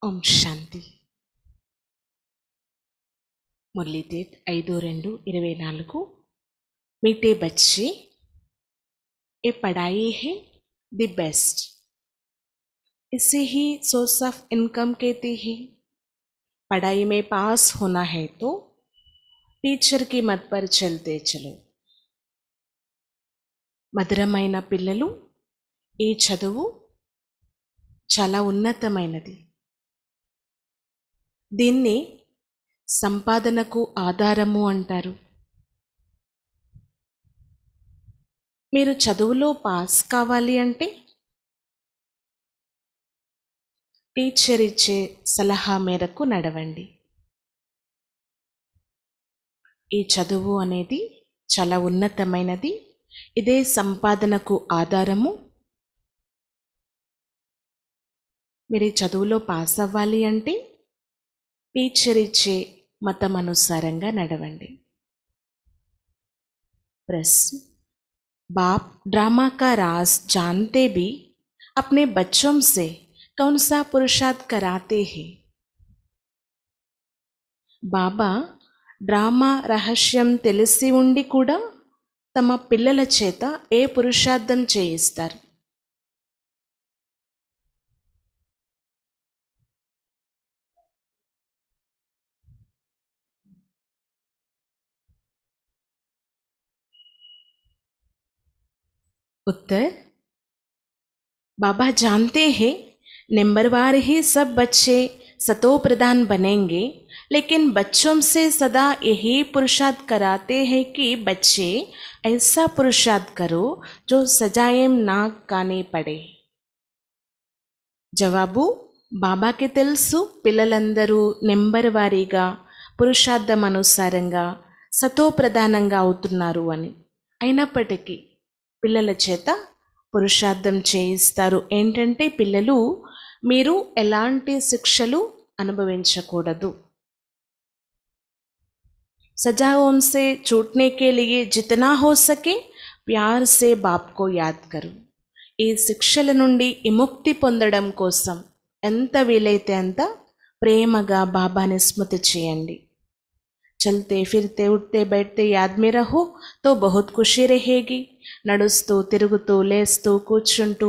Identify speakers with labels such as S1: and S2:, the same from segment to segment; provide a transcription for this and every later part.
S1: ఓం శాంతి. मुरली date 5/2/24। मीठे बच्चे, ये पढ़ाई है द बेस्ट, इसे ही सोर्स ऑफ इनकम कहते हैं। पढ़ाई में पास होना है तो टीचर की मत पर चलते चलो। మధురమైన పిల్లలు, ఈ చదువు చాలా ఉన్నతమైనది. దీన్ని సంపాదనకు ఆధారము అంటారు. మీరు చదువులో పాస్ కావాలి అంటే టీచర్ ఇచ్చే సలహా మేరకు నడవండి. ఈ చదువు అనేది చాలా ఉన్నతమైనది. ఇదే సంపాదనకు ఆధారము. మీరు ఈ చదువులో పాస్ అవ్వాలి అంటే టీచర్ ఇచ్చే మతం అనుసారంగా నడవండి. प्रश्न, बाप ड्रामा का राज जानते भी अपने बच्चों से कौन सा पुरुषार्थ कराते हैं? బాబా డ్రామా రహస్యం తెలిసి ఉండి కూడా తమ పిల్లల చేత ఏ పురుషార్థం చేయిస్తారు? उत्तर, बाबा जानते हैं नंबरवार ही सब बच्चे सतो प्रधान बनेंगे, लेकिन बच्चों से सदा यही पुरुषार्थ कराते हैं कि बच्चे ऐसा पुरुषार्थ करो जो सजाएं ना खाने पड़े. జవాబు, బాబాకి తెలుసు పిల్లలందరూ నెంబర్ వారీగా పురుషార్థం అనుసారంగా సతో ప్రధానంగా అవుతున్నారు అని. అయినప్పటికీ పిల్లల చేత పురుషార్థం చేయిస్తారు. ఏంటంటే పిల్లలు, మీరు ఎలాంటి శిక్షలు అనుభవించకూడదు. सजाओं से छूटने के लिए जितना हो सके प्यार से बाप को याद करो. ఈ శిక్షల నుండి విముక్తి పొందడం కోసం ఎంత వీలైతే అంత ప్రేమగా బాబాని స్మృతి చేయండి. చల్తే ఫిర్తే ఉఠ్తే బైఠ్తే యాద్ మే రహో తో బహుత్ ఖుషీ రహేగి. నడుస్తూ తిరుగుతూ లేస్తూ కూర్చుంటూ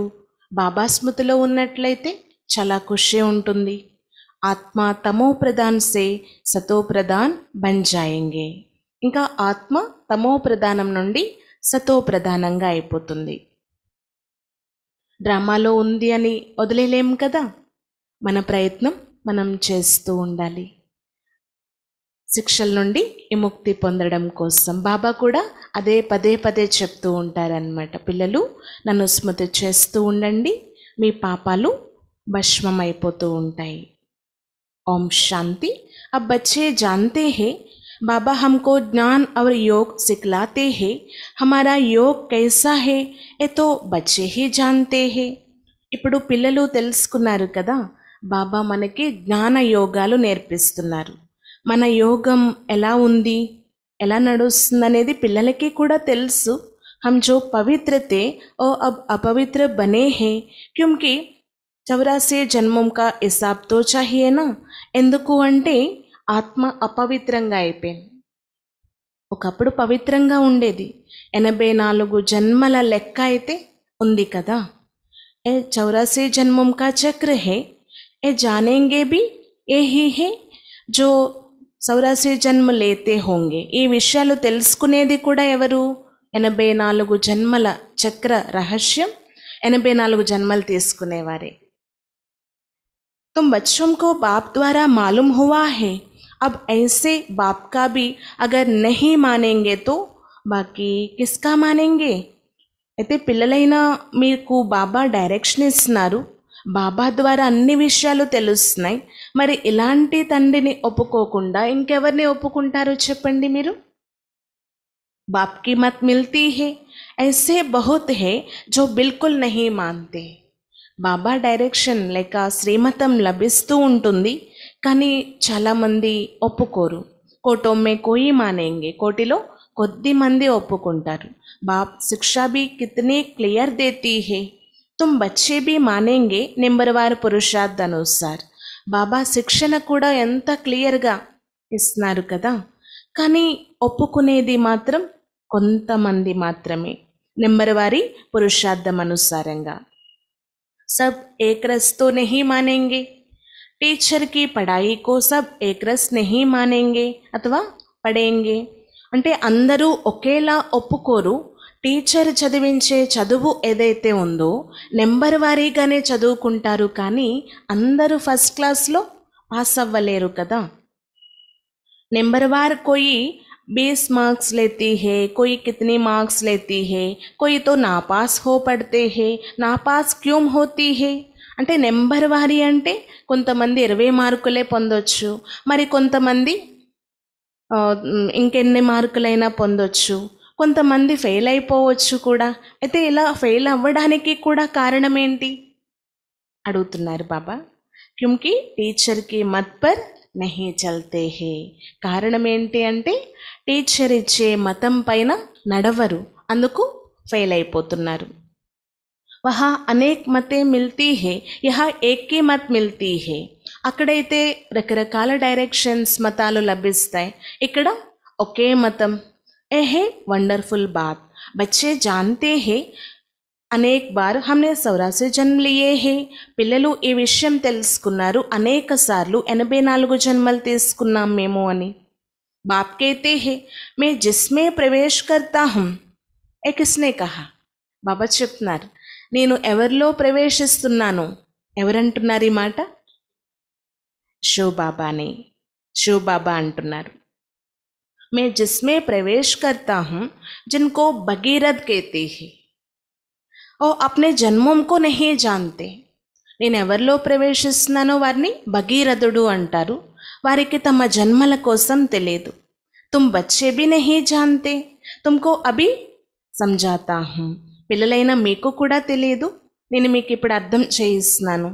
S1: బాబా స్మృతిలో ఉన్నట్లయితే చాలా ఖుషి ఉంటుంది. ఆత్మ తమో ప్రధాన్ సే సతో ప్రధాన్ బన్ జాయేంగే. ఇంకా ఆత్మ తమో ప్రధానం నుండి సతో ప్రధానంగా అయిపోతుంది. డ్రామాలో ఉంది అని వదిలేలేం కదా. మన ప్రయత్నం మనం చేస్తూ ఉండాలి శిక్షల నుండి విముక్తి పొందడం కోసం. బాబా కూడా అదే పదే పదే చెప్తూ ఉంటారన్నమాట. పిల్లలు, నన్ను స్మృతి చేస్తూ ఉండండి, మీ పాపాలు భస్మం అయిపోతూ ఉంటాయి. ओम शांति. अब बच्चे जानते हैं बाबा हमको ज्ञान और योग सिखलाते हैं. हमारा योग कैसा है ये तो बच्चे ही जानते हैं. ఇప్పుడు పిల్లలు తెలుసుకున్నారు కదా, బాబా మనకి జ్ఞాన యోగాలు నేర్పిస్తున్నారు. మన యోగం ఎలా ఉంది, ఎలా నడుస్తుంది అనేది పిల్లలకి కూడా తెలుసు. हम जो पवित्र थे और अब अपवित्र बने हैं, क्योंकि 84 జన్మం కా హిసాబ్ తో చాహియే నా. ఎందుకు అంటే ఆత్మ అపవిత్రంగా అయిపోయింది. ఒకప్పుడు పవిత్రంగా ఉండేది. 84 జన్మల లెక్క అయితే ఉంది కదా. ఏ 84 జన్మం కా చక్ర హే, ఏ జానేంగే భీ యహీ హే జో 84 జన్మ లేతే హోంగే. ఈ విషయాలు తెలుసుకునేది కూడా ఎవరు? 84 జన్మల చక్ర రహస్యం 84 జన్మలు తీసుకునేవారే. तुम बच्चों को बाप द्वारा मालूम हुआ है, अब ऐसे बाप का भी अगर नहीं मानेंगे तो बाकी किसका मानेंगे? అయితే పిల్లలైనా మీకు బాబా డైరెక్షన్ ఇస్తున్నారు. బాబా ద్వారా అన్ని విషయాలు తెలుస్తున్నాయి. మరి ఇలాంటి తండ్రిని ఒప్పుకోకుండా ఇంకెవరిని ఒప్పుకుంటారో చెప్పండి మీరు? బాప్ కి మత్ మిల్తీ హే, ఐసే బహుత్ హే జో బిల్కుల్ నహీ మాన్తే. బాబా డైరెక్షన్ లేక శ్రీమతం లభిస్తూ ఉంటుంది, కానీ చాలామంది ఒప్పుకోరు. కోటోమే కోయి మానేంగే, కోటిలో కొద్ది మంది ఒప్పుకుంటారు. బాప్ శిక్షా భీ కితనీ క్లియర్ దేతీ హే, తుమ్ బచ్చే భీ మానేంగే నెంబర్వార్ పురుషార్థ్ అనుసార్. బాబా శిక్షణ కూడా ఎంత క్లియర్గా ఇస్తున్నారు కదా. కానీ ఒప్పుకునేది మాత్రం కొంతమంది మాత్రమే, నెంబర్ వారి పురుషార్థం అనుసారంగా. सब एक रस तो नहीं मानेंगे, टीचर की पढ़ाई को सब एक रस नहीं मानेंगे अथवा पढ़ेंगे. అంటే అందరూ ఒకేలా ఒప్పుకోరు. టీచర్ చదివించే చదువు ఏదైతే ఉందో నెంబర్ వారీగానే చదువుకుంటారు, కానీ అందరూ ఫస్ట్ క్లాస్లో పాస్ అవ్వలేరు కదా. నెంబర్ వార్ कोई 20 मार्क्स लेती है, कोई कितनी मार्क्स लेती है, कोई तो नापास हो पड़ते हैं. नापास क्यों होती है అంటే నెంబర్ వారీ అంటే కొంతమంది 20 మార్కులే పొందొచ్చు, మరి కొంతమంది ఇంకెన్ని మార్కులైనా పొందొచ్చు, కొంతమంది ఫెయిల్ అయిపోవచ్చు కూడా. అయితే ఇలా ఫెయిల్ అవ్వడానికి కూడా కారణం ఏంటి అడుగుతున్నారు బాబా. క్యూంకి టీచర్ కి మత్ పర్ నహీ చల్తే హే. కారణం ఏంటి అంటే టీచర్ ఇచ్చే మతం పైన నడవరు, అందుకు ఫెయిల్ అయిపోతున్నారు. వహా అనేక్ మతే మిల్తీ హే, యహా ఏక్ కి మత్ మిల్తీ హే. అక్కడైతే రకరకాల డైరెక్షన్స్ మతాలు లభిస్తాయి, ఇక్కడ ఒకే మతం. ఏ హే వండర్ఫుల్ బాత్, బచ్చే జాన్తే హే అనేక్ బార్ హమ్నే సౌరాసే జన్మ లియే హే. పిల్లలు ఈ విషయం తెలుసుకున్నారు, అనేక సార్లు 84 జన్మలు తీసుకున్నాం మేము అని. బాప్ కేతే హే మే జిస్మే ప్రవేశ్ కర్తా హుం, ఏ కిస్నే కహా. బాబా చెప్తున్నారు, నేను ఎవరిలో ప్రవేశిస్తున్నాను. ఎవరంటున్నారు ఈ మాట? శివబాబాని. శివబాబా అంటున్నారు, మే జిస్మే ప్రవేశ్ కర్తా హుం జిన్కో భగీరథ్ కేతే హే ఓ అప్నే జన్మం కో నహీ జాన్తే. నేను ఎవరిలో ప్రవేశిస్తున్నానో వారిని భగీరథుడు అంటారు, వారికి తమ జన్మల కోసం తెలియదు. తుమ్ బచ్చే భీ నహీ జాన్తే, తుమ్కో అభి సంజాతా హూం. పిల్లలైన మీకు కూడా తెలియదు, నేను మీకు ఇప్పుడు అర్థం చేయిస్తున్నాను.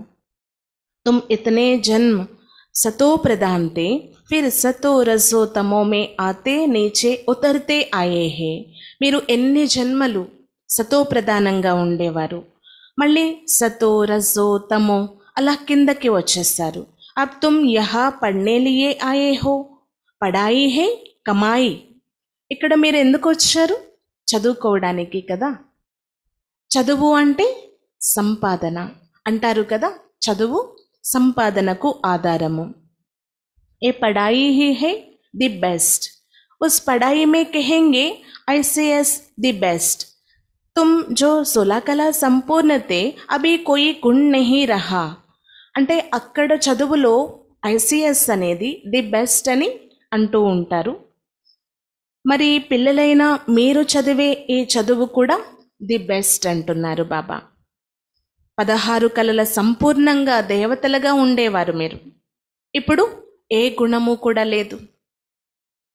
S1: తుమ్ ఇతనే జన్మ సతో ప్రధాన్తే ఫిర్ సతో రజో తమో మే ఆతే నీచే ఉతర్తే ఆయే హే. మీరు ఎన్ని జన్మలు సతో ప్రధానంగా ఉండేవారు, మళ్ళీ సతో రజో తమో అలా కిందకి వచ్చేస్తారు. అబ్ తుమ్ యహా పడ్నే లియే ఆయే హో, పడాయి హే కమాయి. ఇక్కడ మీరు ఎందుకు వచ్చారు? చదువుకోవడానికి కదా. చదువు అంటే సంపాదన అంటారు కదా, చదువు సంపాదనకు ఆధారము. ఏ పడాయి హీ హే ది బెస్ట్, ఉస్ పడాయి మే కహెంగే ఐసిఎస్ ది బెస్ట్. తుమ్ జో 16 కళా సంపూర్ణతే అభి కోయి గుణ్ నహీ రహా. అంటే అక్కడ చదువులో ఐసిఎస్ అనేది ది బెస్ట్ అని అంటూ ఉంటారు. మరి పిల్లలైన మీరు చదివే ఈ చదువు కూడా ది బెస్ట్ అంటున్నారు బాబా. 16 కళల సంపూర్ణంగా దేవతలుగా ఉండేవారు మీరు, ఇప్పుడు ఏ గుణము కూడా లేదు.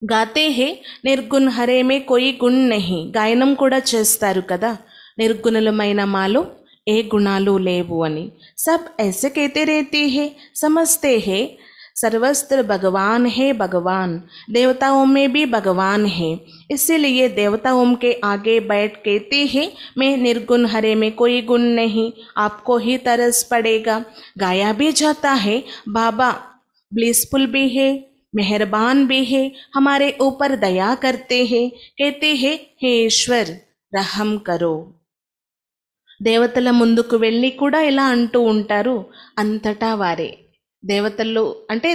S1: గాతే హే నిర్గుణ్ హరే మే కోయి గుణ్ నహీ. గాయనం కూడా చేస్తారు కదా, నిర్గుణులమైన మాలో ఏ గుణాలు లేవు అని. సబ్ ఐసే कहते रहते हैं, समझते हैं सर्वस्त्र भगवान है भगवान, देवताओं में भी भगवान है. इसीलिए देवताओं के आगे बैठ कहते हैं मैं निर्गुण हरे में कोई गुण नहीं, आपको ही तरस पड़ेगा. गाया भी जाता है बाबा ब्लिसफुल भी है, मेहरबान भी है, हमारे ऊपर दया करते हैं, कहते हैं हे ईश्वर रहम करो. దేవతల ముందుకు వెళ్ళి కూడా ఇలా అంటూ ఉంటారు, అంతటా వారే. దేవతలు అంటే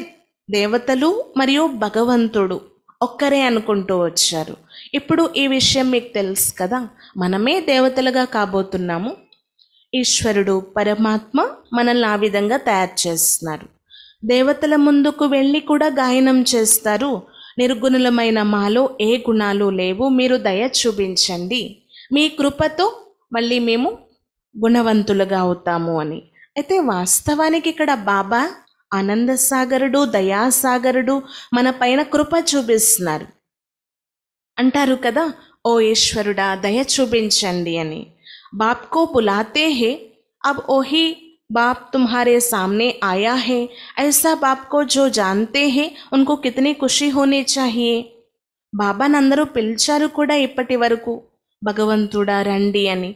S1: దేవతలు మరియు భగవంతుడు ఒక్కరే అనుకుంటూ వచ్చారు. ఇప్పుడు ఈ విషయం మీకు తెలుసు కదా, మనమే దేవతలుగా కాబోతున్నాము. ఈశ్వరుడు పరమాత్మ మనల్ని ఆ విధంగా తయారు చేస్తున్నారు. దేవతల ముందుకు వెళ్ళి కూడా గాయనం చేస్తారు, నిర్గుణులమైన మాలో ఏ గుణాలు లేవు, మీరు దయ చూపించండి, మీ కృపతో మళ్ళీ మేము గుణవంతులుగా అవుతాము అని. అయితే వాస్తవానికి ఇక్కడ బాబా ఆనందసాగరుడు, దయాసాగరుడు, మన పైన కృప చూపిస్తున్నారు. అంటారు కదా, ఓ ఈశ్వరుడా దయ చూపించండి అని. బాప్కో బులాతే హే, అబ్ ఓహీ बाप तुम्हारे सामने आया है. ऐसा बाप को जो जानते हैं उनको कितनी खुशी होनी चाहिए. బాబాని అందరూ పిలిచారు కూడా ఇప్పటి వరకు, భగవంతుడా రండి అని.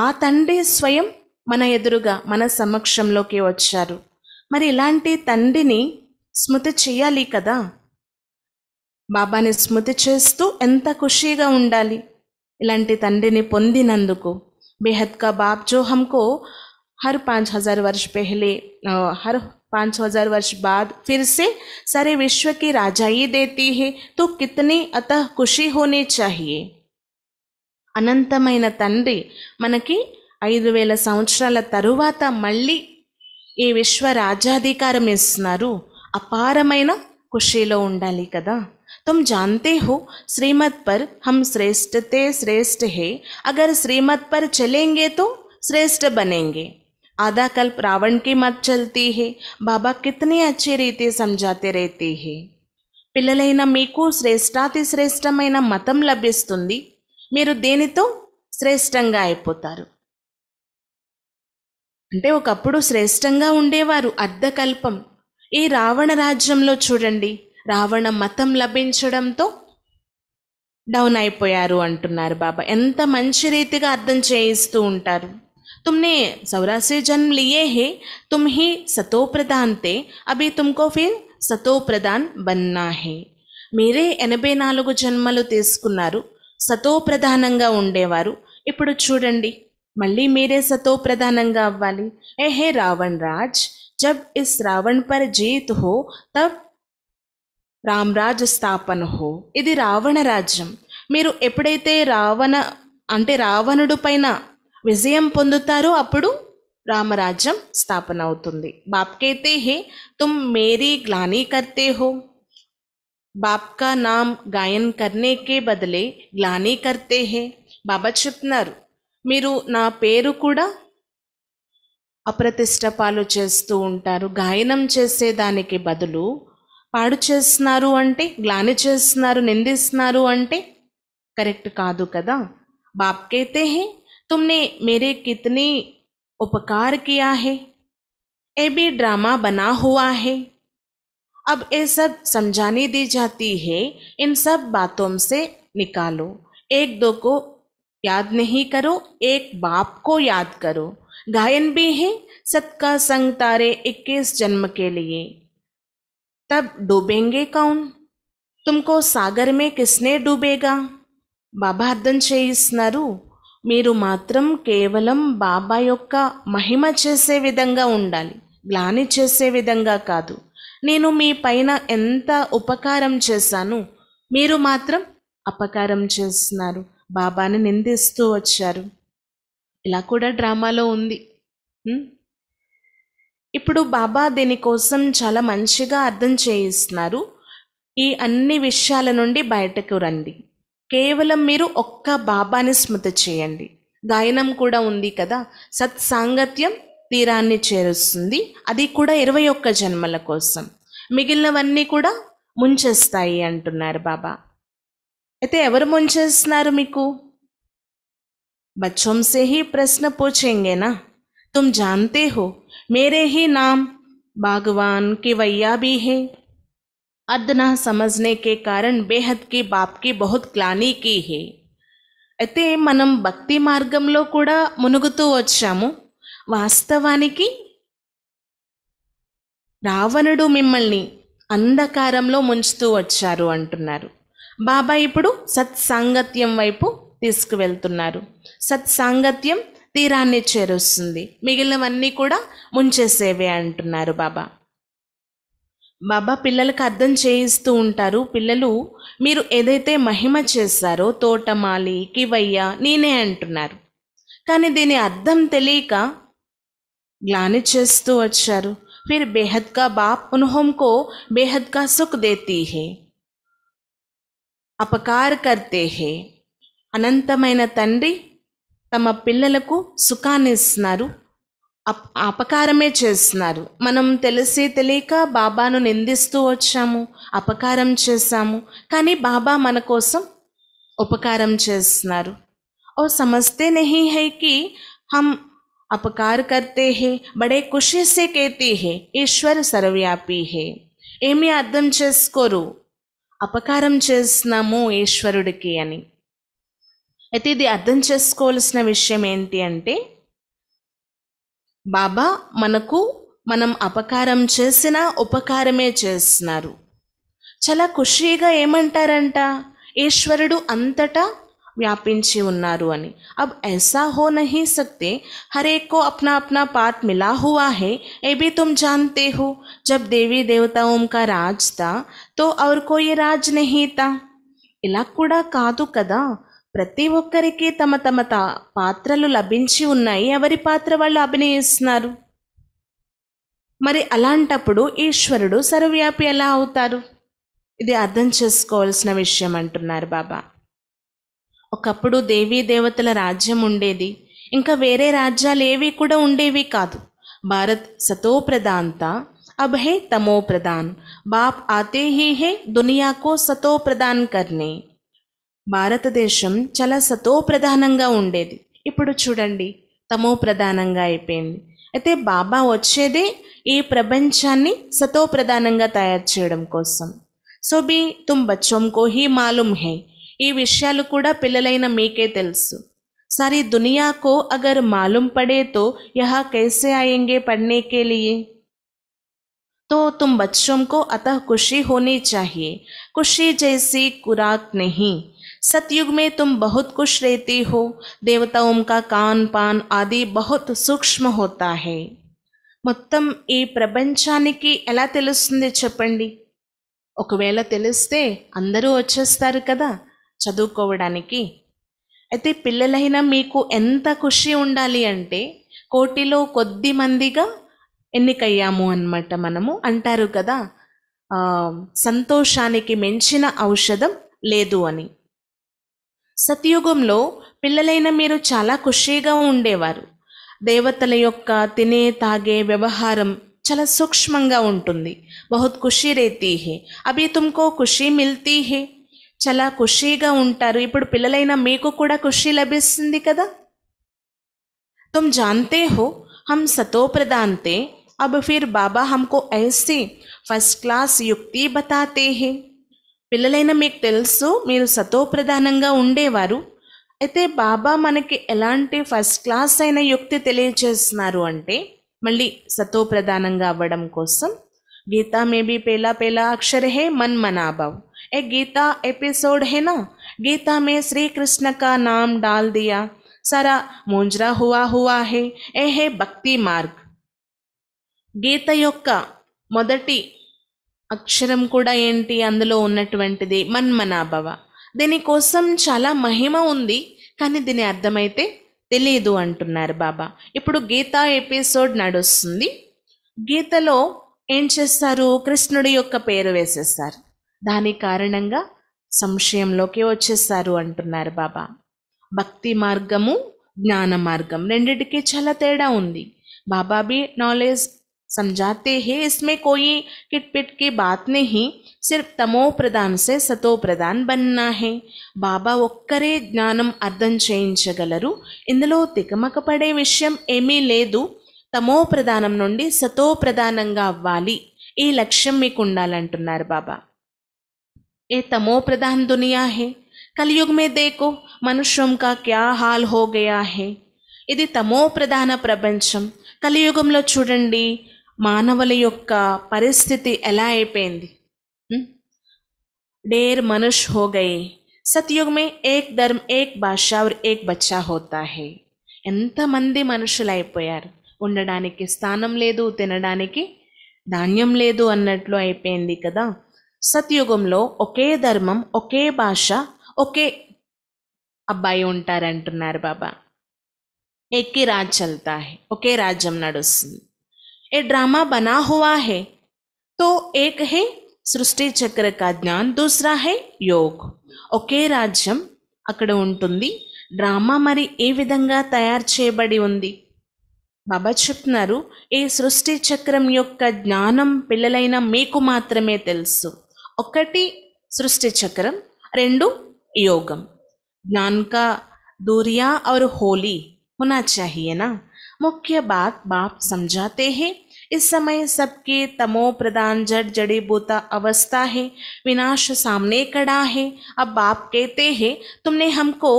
S1: ఆ తండ్రి స్వయం మన ఎదురుగా మన సమక్షంలోకి వచ్చారు. మరి ఇలాంటి తండ్రిని స్మృతి చేయాలి కదా. బాబాని స్మృతి చేస్తూ ఎంత ఖుషీగా ఉండాలి ఇలాంటి తండ్రిని పొందినందుకు. బేహద్ కా బాప్ జో హమ్కో हर 5000 वर्ष पहले हर 5000 वर्ष बाद फिर से सारे विश्व की राजाई देती है, तो कितनी अतः खुशी होनी चाहिए. అనంతమైన తండ్రి మనకి 5000 సంవత్సరాల తరువాత మళ్ళీ ఈ విశ్వ రాజ్యాధికారం ఇస్తున్నారు. అపారమైన ఖుషీలో ఉండాలి కదా. तुम जानते हो श्रीमत पर हम श्रेष्ठते श्रेष्ठ है, अगर श्रीमत पर चलेंगे तो श्रेष्ठ बनेंगे. आधा कल्प रावण की मत चलती है. बाबा कितनी अच्छी रीति समझाते रहते हैं. పిల్లలైన మీకు శ్రేష్టాతి శ్రేష్టమైన మతం లభిస్తుంది, మీరు దేనితో శ్రేష్టంగా అయిపోతారు. అంటే ఒకప్పుడు శ్రేష్టంగా ఉండేవారు అర్ధకల్పం. ఈ రావణ రాజ్యంలో చూడండి, రావణ మతం లభించడంతో డౌన్ అయిపోయారు అంటున్నారు బాబా. ఎంత మంచి రీతిగా అర్థం చేయిస్తూ ఉంటారు. तुमने 84 जन्म लिए हैं, तुम ही सतो प्रधान थे, अभी तुमको फिर सतो प्रधान बनना है. మీరే 84 జన్మలు తీసుకున్నారు, సతో ప్రధానంగా ఉండేవారు. ఇప్పుడు చూడండి, మళ్ళీ మీరే సతో ప్రధానంగా అవ్వాలి. ఏ రావణ్ రాజ్, జబ్ ఇస్ రావణ్ పర్ జీత్ హో తబ్ రామ్రాజ్ స్థాపన హో. ఇది రావణ రాజ్యం. మీరు ఎప్పుడైతే రావణుడు పైన విజయం పొందుతారో అప్పుడు రామరాజ్యం స్థాపన అవుతుంది. బాప్ कहते हैं तुम मेरी ग्लानी करते हो, बाप का नाम गायन करने के बदले ग्लानी करते हैं. బాబా చెప్తున్నారు, మీరు నా పేరు కూడా అప్రతిష్ట పాలు చేస్తూ ఉంటారు. గాయనం చేసేదానికి బదులు పాడు చేస్తున్నారు అంటే, గ్లాని చేస్తున్నారు, నిందిస్తున్నారు అంటే కరెక్ట్ కాదు కదా. బాప్ कहते हैं तुमने मेरे कितनी उपकार किया है, ये भी ड्रामा बना हुआ है. अब ये सब समझानी दी जाती है, इन सब बातों से निकालो. एक दो को याद नहीं करो, एक बाप को याद करो. गायन भी है सत का संग तारे 21 जन्म के लिए. तब डूबेंगे कौन, तुमको सागर में किसने डूबेगा. బాబా అర్థం చేయిస్తున్నారు, మీరు మాత్రం కేవలం బాబా యొక్క మహిమ చేసే విధంగా ఉండాలి, గ్లాని చేసే విధంగా కాదు. నేను మీ పైన ఎంత ఉపకారం చేశాను, మీరు మాత్రం అపకారం చేస్తున్నారు, బాబాని నిందిస్తూ వచ్చారు. ఇలా కూడా డ్రామాలో ఉంది. ఇప్పుడు బాబా దీనికోసం చాలా మంచిగా అర్థం చేయిస్తున్నారు. ఈ అన్ని విషయాల నుండి బయటకు రండి, కేవలం మీరు ఒక్క బాబాని స్మృతి చేయండి. గాయనం కూడా ఉంది కదా, సత్సాంగత్యం తీరాన్ని చేరుస్తుంది, అది కూడా 21 జన్మల కోసం. మిగిలినవన్నీ కూడా ముంచేస్తాయి అంటున్నారు బాబా. అయితే ఎవరు ముంచేస్తున్నారు మీకు? बच्चों से ही प्रश्न पूछेंगे ना, तुम जानते हो मेरे ही नाम बागवान की वैया भी है. अदना समझने के कारण बेहद की बाप की बहुत ग्लानी की है. అయితే మనం భక్తి మార్గంలో కూడా మునుగుతూ వచ్చాము. వాస్తవానికి రావణుడు మిమ్మల్ని అంధకారంలో ముంచుతూ వచ్చారు అంటున్నారు బాబా. ఇప్పుడు సత్సాంగత్యం వైపు తీసుకువెళ్తున్నారు. సత్సాంగత్యం తీరాన్ని చేరుస్తుంది, మిగిలినవన్నీ కూడా ముంచేసేవే అంటున్నారు బాబా. బాబా పిల్లలకు అర్థం చేయిస్తూ ఉంటారు, పిల్లలు మీరు ఏదైతే మహిమ చేశారో తోటమాలి కివయ్య నేనే అంటున్నారు, కానీ దీని అర్థం తెలియక గ్లాని చేస్తూ వచ్చారు. फिर बेहद का बाप उन्होंको बेहद का सुख देती है, अपकार करते हैं. అనంతమైన తండ్రి తమ పిల్లలకు సుఖాన్ని ఇస్తున్నారు, అపకారమే చేస్తున్నారు. మనం తెలిసి తెలియక బాబాను నిందిస్తూ వచ్చాము, అపకారం చేశాము, కానీ బాబా మన కోసం ఉపకారం చేస్తున్నారు. और समझते नहीं है कि हम अपकार करते हैं, बड़े खुशी से कहते हैं ఈశ్వర్ సర్వవ్యాపి హే. ఏమీ అర్థం చేసుకోరు, అపకారం చేస్తున్నాము ఈశ్వరుడికి అని. అయితే ఇది అర్థం చేసుకోవాల్సిన విషయం ఏంటి అంటే, బాబా మనకు మనం అపకారం చేసినా ఉపకారమే చేస్తున్నారు. చాలా ఖుషీగా ఏమంటారంట, ఈశ్వరుడు అంతటా వ్యాపించి ఉన్నారు అని. अब ऐसा हो नहीं सकते, हर एक को अपना अपना पार्ट मिला हुआ है, ये भी तुम जानते हो. जब देवी देवताओं का राज था तो और कोई राज नहीं था. ఇలా కూడా కాదు కదా, ప్రతి ఒక్కరికి తమ తమ పాత్రలు లభించి ఉన్నాయి, ఎవరి పాత్ర వాళ్ళు అభినయిస్తున్నారు. మరి అలాంటప్పుడు ఈశ్వరుడు సర్వవ్యాపి ఎలా అవుతారు? ఇది అర్థం చేసుకోవాల్సిన విషయం అంటున్నారు బాబా. ఒకప్పుడు దేవీ దేవతల రాజ్యం ఉండేది, ఇంకా వేరే రాజ్యాలు ఏవి కూడా ఉండేవి కాదు. భారత్ సతో ప్రధాన్ తా, అబ్ హే తమో ప్రధాన్. బాప్ ఆతే హీ హే దునియాకో సతో ప్రధాన్ కర్నే. భారతదేశం చాలా సతో ప్రధానంగా ఉండేది, ఇప్పుడు చూడండి తమో ప్రధానంగా అయిపోయింది. అయితే బాబా వచ్చేదే ఈ ప్రపంచాన్ని సతో ప్రధానంగా తయారు చేయడం కోసం. So B Tum బచ్చోం co he మాలూమ్ హే, ఈ విషయాలు కూడా పిల్లలైన మీకే తెలుసు. సారీ దునియా కో అగర్ మాలూమ్ పడే తో యహా కైసే ఆయేంగే పढ़ने के लिए. तो तुम बच्चों को अतः खुशी होनी चाहिए, खुशी जैसी खुराक नहीं. सतयुग में तुम बहुत खुश रहती हो, देवताओं का कान पान आदि बहुत सूक्ष्म होता है. మొత్తం ఈ ప్రపంచానికి ఎలా తెలుస్తుంది చెప్పండి? ఒకవేళ తెలిస్తే అందరూ వచ్చేస్తారు కదా చదువుకోవడానికి. అయితే పిల్లలైనా మీకు ఎంత ఖుషి ఉండాలి అంటే, కోటిలో కొద్ది మందిగా ఎన్నికయ్యాము అన్నమాట. మనము అంటారు కదా, సంతోషానికి మించిన ఔషధం లేదు అని. సత్యుగంలో పిల్లలైన మీరు చాలా ఖుషీగా ఉండేవారు. దేవతల యొక్క తినే తాగే వ్యవహారం చాలా సూక్ష్మంగా ఉంటుంది. బహుత్ ఖుషీ రేతీ హే, అభి తుమ్కో ఖుషీ మిల్తీ హే. చాలా ఖుషీగా ఉంటారు. ఇప్పుడు పిల్లలైన మీకు కూడా ఖుషీ లభిస్తుంది కదా. తుమ్ జాన్తే హో హమ్ సతో ప్రధాన్ తే, అబ్ ఫిర్ బాబా హమ్కో ఐసీ ఫస్ట్ క్లాస్ యుక్తి బతాతే హే. పిల్లలైన మీకు తెలుసు మీరు సతో ప్రధానంగా ఉండేవారు. అయితే బాబా మనకి ఎలాంటి ఫస్ట్ క్లాస్ అయిన యుక్తి తెలియచేస్తున్నారు అంటే, మళ్ళీ సతో ప్రధానంగా అవ్వడం కోసం. Gita may be పేలా పేలా Akshara hey Mann మనాభవ్. A Gita episode హే నా, గీతా మే శ్రీ కృష్ణ కా నామ్ డాల్ దియా, సారా మోంజ్రా హువా హువా హే, ఏ హే భక్తి మార్గ్. గీత యొక్క మొదటి అక్షరం కూడా ఏంటి, అందులో ఉన్నటువంటిది మన్మనాభవ. దీనికోసం చాలా మహిమ ఉంది, కానీ దీని అర్థమైతే తెలియదు అంటున్నారు బాబా. ఇప్పుడు గీతా ఎపిసోడ్ నడుస్తుంది. గీతలో ఏం చేస్తారు, కృష్ణుడి యొక్క పేరు వేసేస్తారు. దాని కారణంగా సంశయంలోకి వచ్చేస్తారు అంటున్నారు బాబా. భక్తి మార్గము జ్ఞాన మార్గం రెండిటికి చాలా తేడా ఉంది. బాబా भी नॉलेज समझाते हैं, इसमें कोई किटपिट की बात नहीं, सिर्फ तमो प्रधान से सतो प्रधान बनना है. బాబా ఒక్కరే జ్ఞానం అర్థం చేయించగలరు, ఇందులో తికమక పడే విషయం ఏమీ లేదు. తమో ప్రధానం నుండి సతో ప్రధానంగా అవ్వాలి, ఈ లక్ష్యం మీకు ఉండాలంటున్నారు బాబా. ఏ తమో ప్రధాన్ దునియా హే, కలియుగ్ మే దేకో మనుష్యం కా క్యా హాల్ హో గయా హే. ఇది తమో ప్రధాన ప్రపంచం. కలియుగంలో చూడండి మానవుల యొక్క పరిస్థితి ఎలా అయిపోయింది. ढेर मनुष्य हो गए. सतयुग में एक धर्म एक भाषा और एक बच्चा होता है. ఎంతమంది మనుషులు అయిపోయారు, ఉండడానికి స్థానం లేదు, తినడానికి ధాన్యం లేదు అన్నట్లు అయిపోయింది కదా. సత్యుగంలో ఒకే ధర్మం, ఒకే భాష, ఒకే అబ్బాయి ఉంటారంటున్నారు బాబా. ఏకీ రాజ్ చల్తా హై, ఒకే రాజ్యం నడుస్తుంది. ఏ డ్రామా బనా హువా హై, తో ఏక్ హై సృష్టి చక్ర కా జ్ఞాన్, దూసరా హై యోగ్. ఒకే రాజ్యం అక్కడ ఉంటుంది. డ్రామా మరి ఏ విధంగా తయారు చేయబడి ఉంది? బాబా చెప్తున్నారు, ఈ సృష్టి చక్రం యొక్క జ్ఞానం పిల్లలైన మీకు మాత్రమే తెలుసు. ఒకటి సృష్టి చక్రం, రెండు యోగం. ज्ञान का दूरिया और होली होना चाहिए ना. मुख्य बात बाप समझाते हैं. इस समय सबकी तमो प्रधान जड़ जड़ी बूता अवस्था है, विनाश सामने खड़ा है. अब बाप कहते हैं तुमने हमको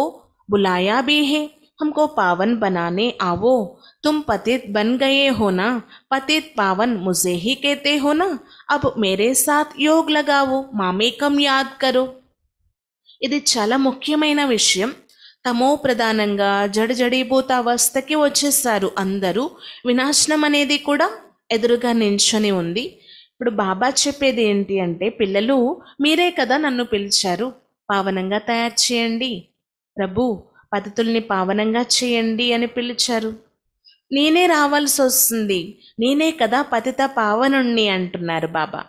S1: बुलाया भी है, हमको पावन बनाने आवो। तुम पतित बन गए हो ना, पतित पावन मुझे ही कहते हो ना, अब मेरे साथ योग लगाओ, मामेकम याद करो। ఇది చాలా ముఖ్యమైన విషయం. తమో ప్రధానంగా జడిజడిభూత అవస్థకి వచ్చేసారు అందరూ. వినాశనం అనేది కూడా ఎదురుగా నించొని ఉంది. ఇప్పుడు బాబా చెప్పేది ఏంటి అంటే, పిల్లలు మీరే కదా నన్ను పిలిచారు, పావనంగా తయారు చేయండి ప్రభు, పతితుల్ని పావనంగా చేయండి అని పిలిచారు. నేనే రావాల్సి వస్తుంది, నేనే కదా పతిత పావనుణ్ణి అంటున్నారు బాబా.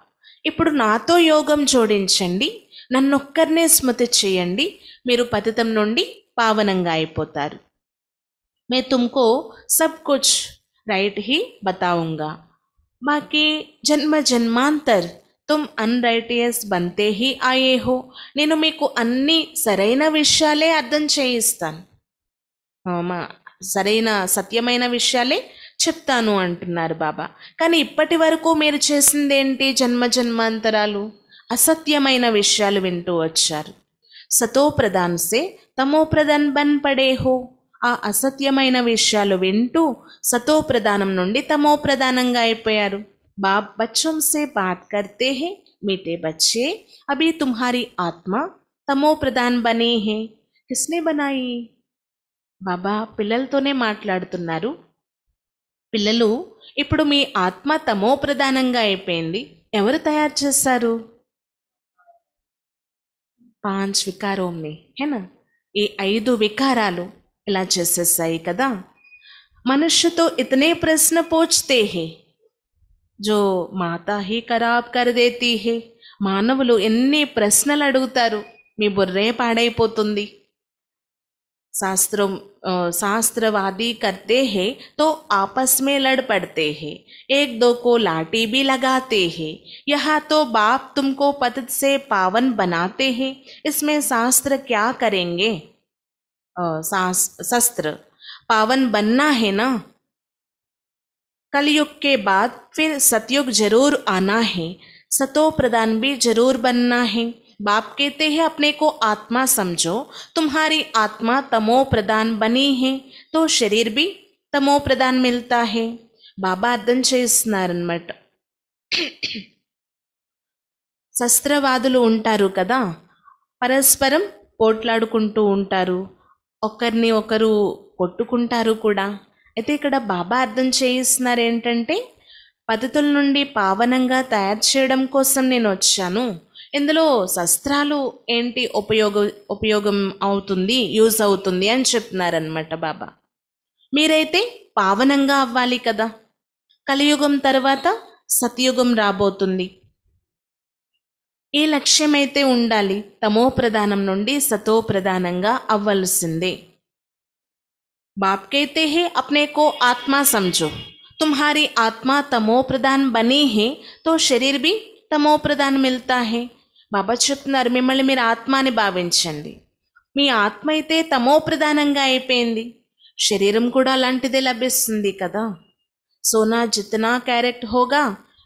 S1: ఇప్పుడు నాతో యోగం జోడించండి, నన్నొక్కరినే స్మృతి చేయండి, మీరు పతితం నుండి పావనంగా అయిపోతారు. मैं तुमको सब कुछ राइट ही बताऊंगा, बाकी जन्म जन्मांतर तुम अनराइटियस बनते ही आए हो. నేను మీకు అన్ని సరైన విషయాలే అర్థం చేయిస్తాను, సరైన సత్యమైన విషయాలే చెప్తాను అంటున్నారు బాబా. కానీ ఇప్పటి వరకు మీరు చేసిందేంటి? జన్మ జన్మాంతరాలు అసత్యమైన విషయాలు వింటూ వచ్చారు. సతో ప్రధాన్ సే తమో ప్రధాన్ బన్ పడే హో. ఆ అసత్యమైన విషయాలు వింటూ సతో ప్రధానం నుండి తమో ప్రధానంగా అయిపోయారు. బాప్ బచ్చోं से बात करते हैं, मीठे बच्चे, अभी तुम्हारी आत्मा तमो प्रधान बने हैं. किसने बनाई? బాబా పిల్లలతోనే మాట్లాడుతున్నారు. పిల్లలు, ఇప్పుడు మీ ఆత్మ తమో ప్రధానంగా అయిపోయింది, ఎవరు తయారు చేశారు? 5 వికారోं में है ना, ఈ 5 వికారాలు ఇలా చేసేసాయి కదా. मनुष्य तो इतने प्रश्न पूछते हैं जो माता ही खराब कर देती है. మానవులు ఎన్ని ప్రశ్నలు అడుగుతారు, మీ బుర్రే పాడైపోతుంది. शास्त्रवादी करते हैं तो आपस में लड़ पड़ते हैं, एक दो को लाठी भी लगाते हैं. यहाँ तो बाप तुमको पतित से पावन बनाते हैं, इसमें शास्त्र क्या करेंगे? शास्त्र पावन बनना है ना. कलयुग के बाद फिर सतयुग जरूर आना है, सतो प्रधान भी जरूर बनना है. बाप कहते हैं अपने को आत्मा समझो, तुम्हारी आत्मा तमो प्रधान बनी है तो शरीर भी तमो प्रधान मिलता है. బాబా అర్థం చేస్తున్నారన్నమాట. శస్త్రవాదులు ఉంటారు కదా, పరస్పరం పోట్లాడుకుంటూ ఉంటారు, ఒకరిని ఒకరు కొట్టుకుంటారు కూడా. అయితే ఇక్కడ బాబా అర్థం చేయిస్తున్నారు ఏంటంటే, పతితుల నుండి పావనంగా తయారు చేయడం కోసం నేను వచ్చాను. ఇందులో శస్త్రాలు ఏంటి ఉపయోగం అవుతుంది, యూజ్ అవుతుంది అని చెప్తున్నారనమాట బాబా. మీరైతే పావనంగా అవ్వాలి కదా. కలియుగం తర్వాత సత్యుగం రాబోతుంది. ఈ లక్ష్యం అయితే ఉండాలి, తమో ప్రధానం నుండి సతో ప్రధానంగా అవ్వాల్సిందే. बाप कहते हैं अपने को आत्मा समझो, तुम्हारी आत्मा तमो प्रधान बनी है तो शरीर भी तमो प्रधान मिलता है. బాబా చెప్తున్నారు, మిమ్మల్ని మీరు ఆత్మ అని భావించండి. మీ ఆత్మ అయితే తమో ప్రధానంగా అయిపోయింది, శరీరం కూడా అలాంటిదే లభిస్తుంది కదా. సోనా జితనా క్యారెట్ హోగా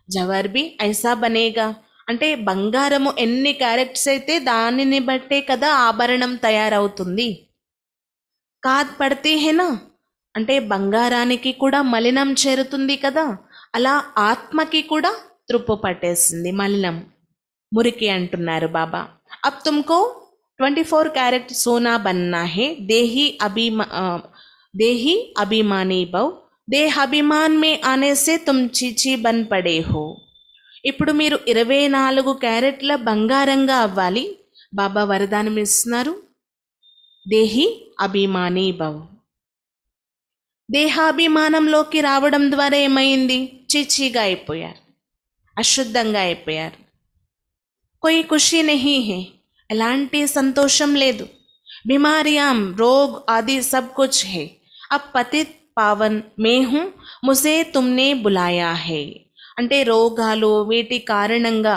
S1: జవర్ బి ఐసా బనేగా. అంటే బంగారము ఎన్ని క్యారెట్స్ అయితే దానిని బట్టే కదా ఆభరణం తయారవుతుంది. కాద్ పడితే హేనా, అంటే బంగారానికి కూడా మలినం చేరుతుంది కదా, అలా ఆత్మకి కూడా త్రుప్పు పట్టేసింది, మలినం, మురికి అంటున్నారు బాబా. అబ్ తుమ్కో 24 कैरेट सोना बनना है, देही अभिमानी भव, देह अभिमान में आने से तुम चीची बन पड़े हो. ఇప్పుడు మీరు 24 క్యారెట్ల బంగారంగా అవ్వాలి. బాబా వరదానం ఇస్తున్నారు, దేహి అభిమానీ భవ్. దేహాభిమానంలోకి రావడం ద్వారా ఏమైంది? చీచీగా అయిపోయారు, అశుద్ధంగా అయిపోయారు. कोई खुशी नहीं है, ఎలాంటి సంతోషం లేదు. बीमारियां रोग आदि सब कुछ है. अब पतित पावन मैं हूँ, मुझे तुमने बुलाया है. అంటే రోగాలు వీటి కారణంగా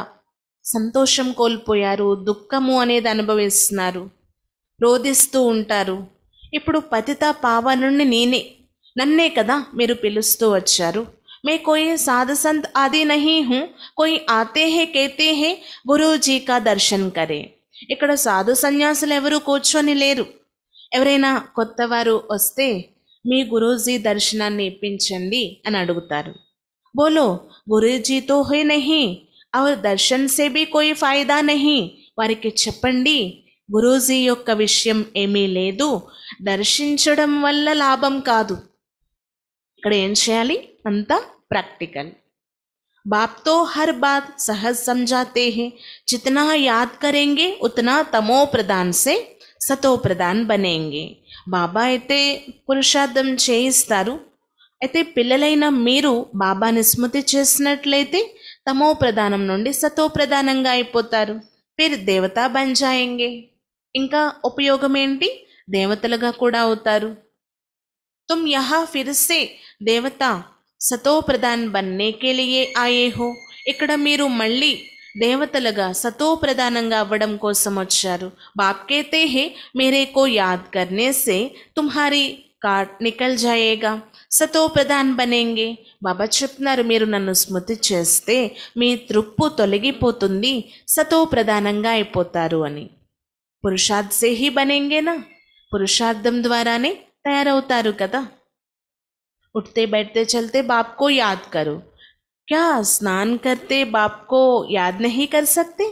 S1: సంతోషం కోల్పోయారు, దుఃఖము అనేది అనుభవిస్తున్నారు, రోధిస్తూ ఉంటారు. ఇప్పుడు పతిత పావనుణ్ణి నేనే, నన్నే కదా మీరు పిలుస్తూ వచ్చారు. मैं कोई साध संत आदि नहीं हूँ, कोई आते हैं कहते हैं गुरु जी का दर्शन करे. ఇక్కడ సాధు సన్యాసులు ఎవరు కూర్చొని లేరు. ఎవరైనా కొత్త వారు వస్తే మీ గురూజీ దర్శనాన్ని ఇప్పించండి అని అడుగుతారు. బోలో గురూజీ తో హై నహీ ఔర్ దర్శన్ సే భీ కోయి ఫాయిదా నహీ. వారికి చెప్పండి, గురూజీ యొక్క విషయం ఏమీ లేదు, దర్శించడం వల్ల లాభం కాదు. ఇక్కడ ఏం చేయాలి? అంతా ప్రాక్టికల్. बाप तो हर बात सहज समझाते हैं, जितना याद करेंगे उतना तमो प्रधान से सतो प्रधान बनेंगे. బాబా అయితే పురుషార్థం చేయిస్తారు. అయితే పిల్లలైన మీరు బాబాని స్మృతి చేసినట్లయితే తమో ప్రధానం నుండి సతో ప్రధానంగా అయిపోతారు. ఫిర్ దేవతా బన్ జాయేంగే. ఇంకా ఉపయోగం ఏంటి? దేవతలుగా కూడా అవుతారు. तुम यहाँ फिर से देवता సతో ప్రధాన్ బన్నే కే లియే ఆయే హో. ఇక్కడ మీరు మళ్ళీ దేవతలుగా సతో ప్రధానంగా అవ్వడం కోసం వచ్చారు. బాప్ కేతే హే మేరే కో యాద్ కర్నే సే తుమ్హారీ కాట్ నికల్ జాయేగా, సతో ప్రధాన్ బనేంగే. బాబా చెప్తున్నారు, మీరు నన్ను స్మృతి చేస్తే మీ త్రుప్పు తొలగిపోతుంది, సతో ప్రధానంగా అయిపోతారు అని. పురుషార్థ్ సే హీ బనేంగేనా, పురుషార్థం ద్వారానే తయారవుతారు కదా. उठते बैठते चलते बाप को याद करो. क्या स्नान करते बाप को याद नहीं कर सकते?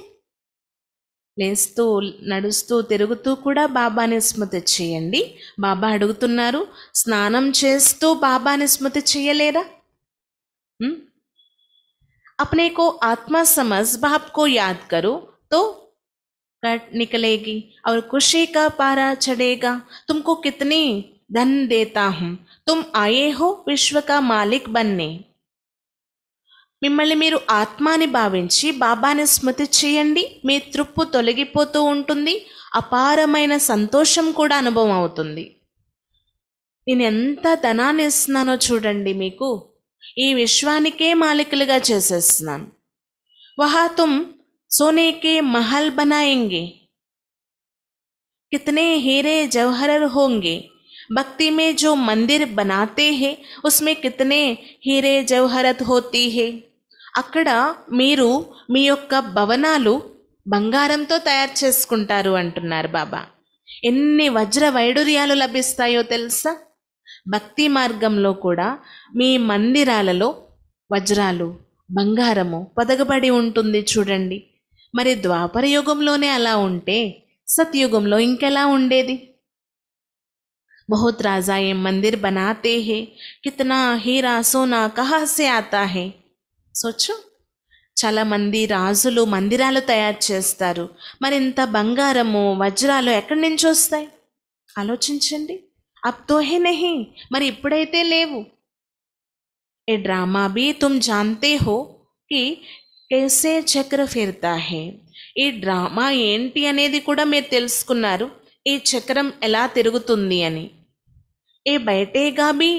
S1: లేస్తూ నడుస్తూ తిరుగుతూ కూడా బాబాని స్మృతి చేయండి. బాబా అడుగుతున్నారు, స్నానం చేస్తూ బాబాని స్మృతి చేయలేరా? अपने को आत्मा समझ बाप को याद करो तो कट निकलेगी और खुशी का पारा चढ़ेगा. तुमको कितनी धन देता हूँ, तुम आए हो विश्व का मालिक बनने. మిమ్మల్ని మీరు ఆత్మాని భావించి బాబాని స్మృతి చేయండి. మీ తృప్పు తొలగిపోతూ ఉంటుంది, అపారమైన సంతోషం కూడా అనుభవం అవుతుంది. నేను ఎంత ధనాన్ని ఇస్తున్నానో చూడండి, మీకు ఈ విశ్వానికే మాలికులుగా చేసేస్తున్నాను. వహా తుమ్ సోనేకే మహల్ బనాయేంగే, కితనే హీరే జవహర్ హోంగే. भक्ति में जो मंदिर बनाते हैं उसमें कितने हीरे जवाहरत होती है. అక్కడ మీరు మీ యొక్క భవనాలు బంగారంతో తయారు చేసుకుంటారు అంటున్నారు బాబా. ఎన్ని వజ్ర వైడూర్యాలు లభిస్తాయో తెలుసా? భక్తి మార్గంలో కూడా మీ మందిరాలలో వజ్రాలు బంగారము పొదగబడి ఉంటుంది చూడండి. మరి ద్వాపర యుగంలోనే అలా ఉంటే సత్యుగంలో ఇంకెలా ఉండేది? बहुत राजा ये मंदिर बनाते हैं, कितना हीरा सोना कहाँ से आता है. సోచు, చాలా మంది రాజులు మందిరాలు తయారు చేస్తారు. మరి ఇంత బంగారము వజ్రాలు ఎక్కడి నుంచి వస్తాయి? ఆలోచించండి. అబ్ తో హే నహీ, మరి ఇప్పుడైతే లేవు. ఏ డ్రామా భీ తుమ్ జాన్తే హో కి कैसे చక్ర ఫిర్తా హే. ఈ డ్రామా ఏంటి అనేది కూడా మీరు తెలుసుకున్నారు, ఈ చక్రం ఎలా తిరుగుతుంది అని. ఏ బయటేగా भी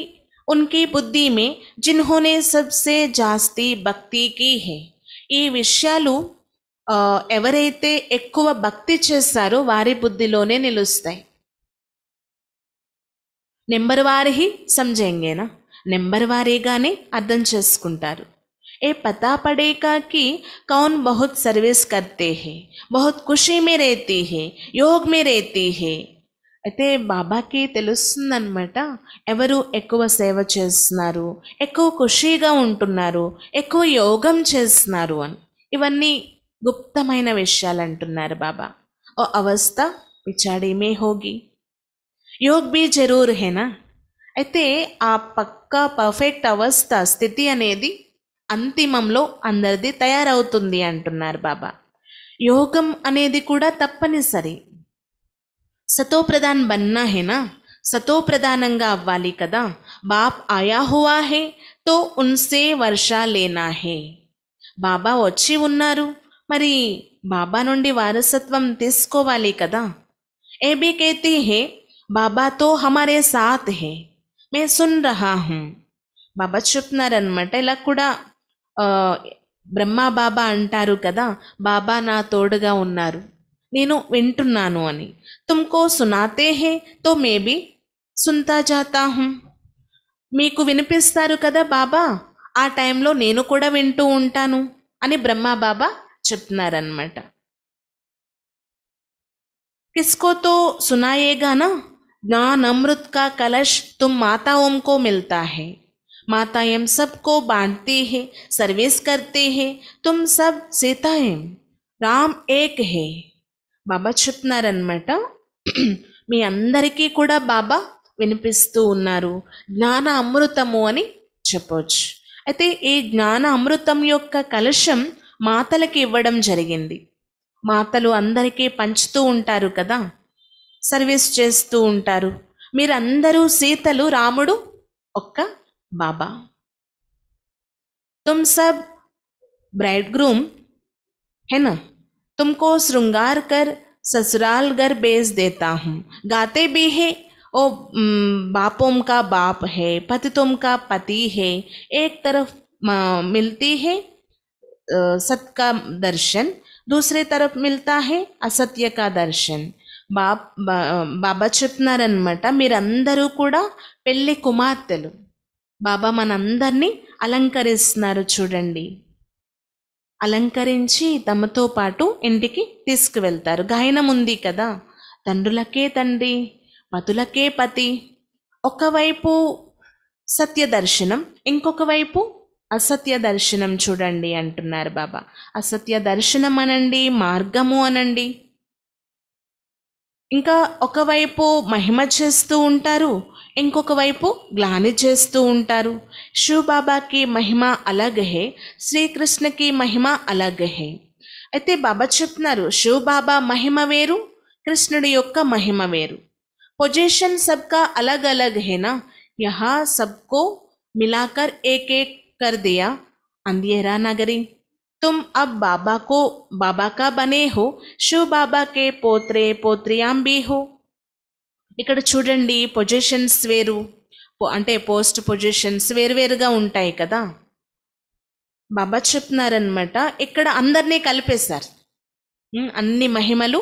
S1: उनकी बुद्धि में जिन्होंने सबसे जास्ती భక్తి की है. ఈ విషయాలు ఎవరైతే ఎక్కువ భక్తి చేస్తారో వారి బుద్ధిలోనే నిలుస్తాయి. నెంబర్ వారి హీ సమझेंगेనా, నెంబర్ వారీగానే అర్థం చేసుకుంటారు. ఏ పతా పడేగా कि कौन बहुत सर्विस करते हैं, बहुत खुशी में रहती है, योग में रहती है. అయితే బాబాకి తెలుస్తుందన్నమాట ఎవరు ఎక్కువ సేవ చేస్తున్నారు, ఎక్కువ ఖుషీగా ఉంటున్నారు, ఎక్కువ యోగం చేస్తున్నారు అని. ఇవన్నీ గుప్తమైన విషయాలు అంటున్నారు బాబా. ఓ అవస్థ పిచాడి మే హోగి, యోగ్ భీ జరూర్ హేనా. అయితే ఆ పక్కా పర్ఫెక్ట్ అవస్థ స్థితి అనేది అంతిమంలో అందరిది తయారవుతుంది అంటున్నారు బాబా. యోగం అనేది కూడా తప్పనిసరి. సతో ప్రధాన్ బన్నా హేనా, సతో ప్రధానంగా అవ్వాలి కదా. బాప్ ఆయా హువా హే తో ఉన్సే వర్షా లేనా హే. బాబా వచ్చి ఉన్నారు, మరి బాబా నుండి వారసత్వం తీసుకోవాలి కదా. ఏ భీ కేతీ హే బాబా తో హమారే సాత్ హే మే సున్ రహా హూ. బాబా చెప్తున్నారనమాట. ఇలా కూడా బ్రహ్మా బాబా అంటారు కదా, బాబా నా తోడుగా ఉన్నారు, నేను వింటున్నాను అని. తుమ్కో సునాతే హే తో మే భీ సున్తా జాతా హూ. మీకు వినిపిస్తారు కదా బాబా, ఆ టైంలో నేను కూడా వింటూ ఉంటాను అని బ్రహ్మా బాబా చెప్తున్నారనమాట. కిస్కో తో సునాయేగా నా, ज्ञान अमृत का कलश तुम माताओं को मिलता है, माताएं सबको बांटती है, सर्विस करते हैं, तुम सब सीताएं, రామ్ ఏక్ హే. బాబా చెప్తున్నారనమాట, మీ అందరికీ కూడా బాబా వినిపిస్తూ ఉన్నారు, జ్ఞాన అమృతము అని చెప్పవచ్చు. అయితే ఈ జ్ఞాన అమృతం యొక్క కలశం మాతలకి ఇవ్వడం జరిగింది. మాతలు అందరికీ పంచుతూ ఉంటారు కదా, సర్వీస్ చేస్తూ ఉంటారు. మీరందరూ సీతలు, రాముడు ఒక్క బాబా. तुम सब ब्राइडग्रूम है ना, तुमको श्रृंगार कर ससुराल घर भेज देता हूँ. गाते भी है ओ बापों का बाप है, पतितों का पति है. एक तरफ मिलती है सत्य का दर्शन, दूसरे तरफ मिलता है असत्य का दर्शन. బాబా చెప్తున్నారనమాట, మీరందరూ కూడా పెళ్లి కుమార్తెలు. బాబా మనందరినీ అలంకరిస్తున్నారు చూడండి. అలంకరించి తమతో పాటు ఇంటికి తీసుకువెళ్తారు. గాయనం ఉంది కదా, తండ్రులకే తండ్రి, పతులకే పతి. ఒకవైపు సత్య దర్శనం, ఇంకొక వైపు అసత్య దర్శనం చూడండి అంటున్నారు బాబా. అసత్య దర్శనం అనండి, మార్గము అనండి. ఇంకా ఒకవైపు మహిమ చేస్తూ ఉంటారు, ఇంకొక వైపు గ్లాని చేస్తూ ఉంటారు. శివ బాబాకి మహిమ అలగ్ హే, శ్రీకృష్ణకి మహిమ అలగ్ హే. అయితే బాబా చెప్తున్నారు, శివ బాబా మహిమ వేరు, కృష్ణుడి యొక్క మహిమ వేరు. పొజిషన్ సబ్కా అలగ్ అలగ్ హే నా, యహా సబ్కో మిలాకర్ ఏక్ ఏక్ కర్ దియా అంధేరా నగరి. तुम अब बाबा का बने हो, शिव बाबा के पोत्रे पोत्रियां भी हो. ఇక్కడ చూడండి, పొజిషన్స్ వేరు, అంటే పోస్ట్ పొజిషన్స్ వేరువేరుగా ఉంటాయి కదా. బాబా చెప్తున్నారనమాట, ఇక్కడ అందరినీ కలిపేశారు, అన్ని మహిమలు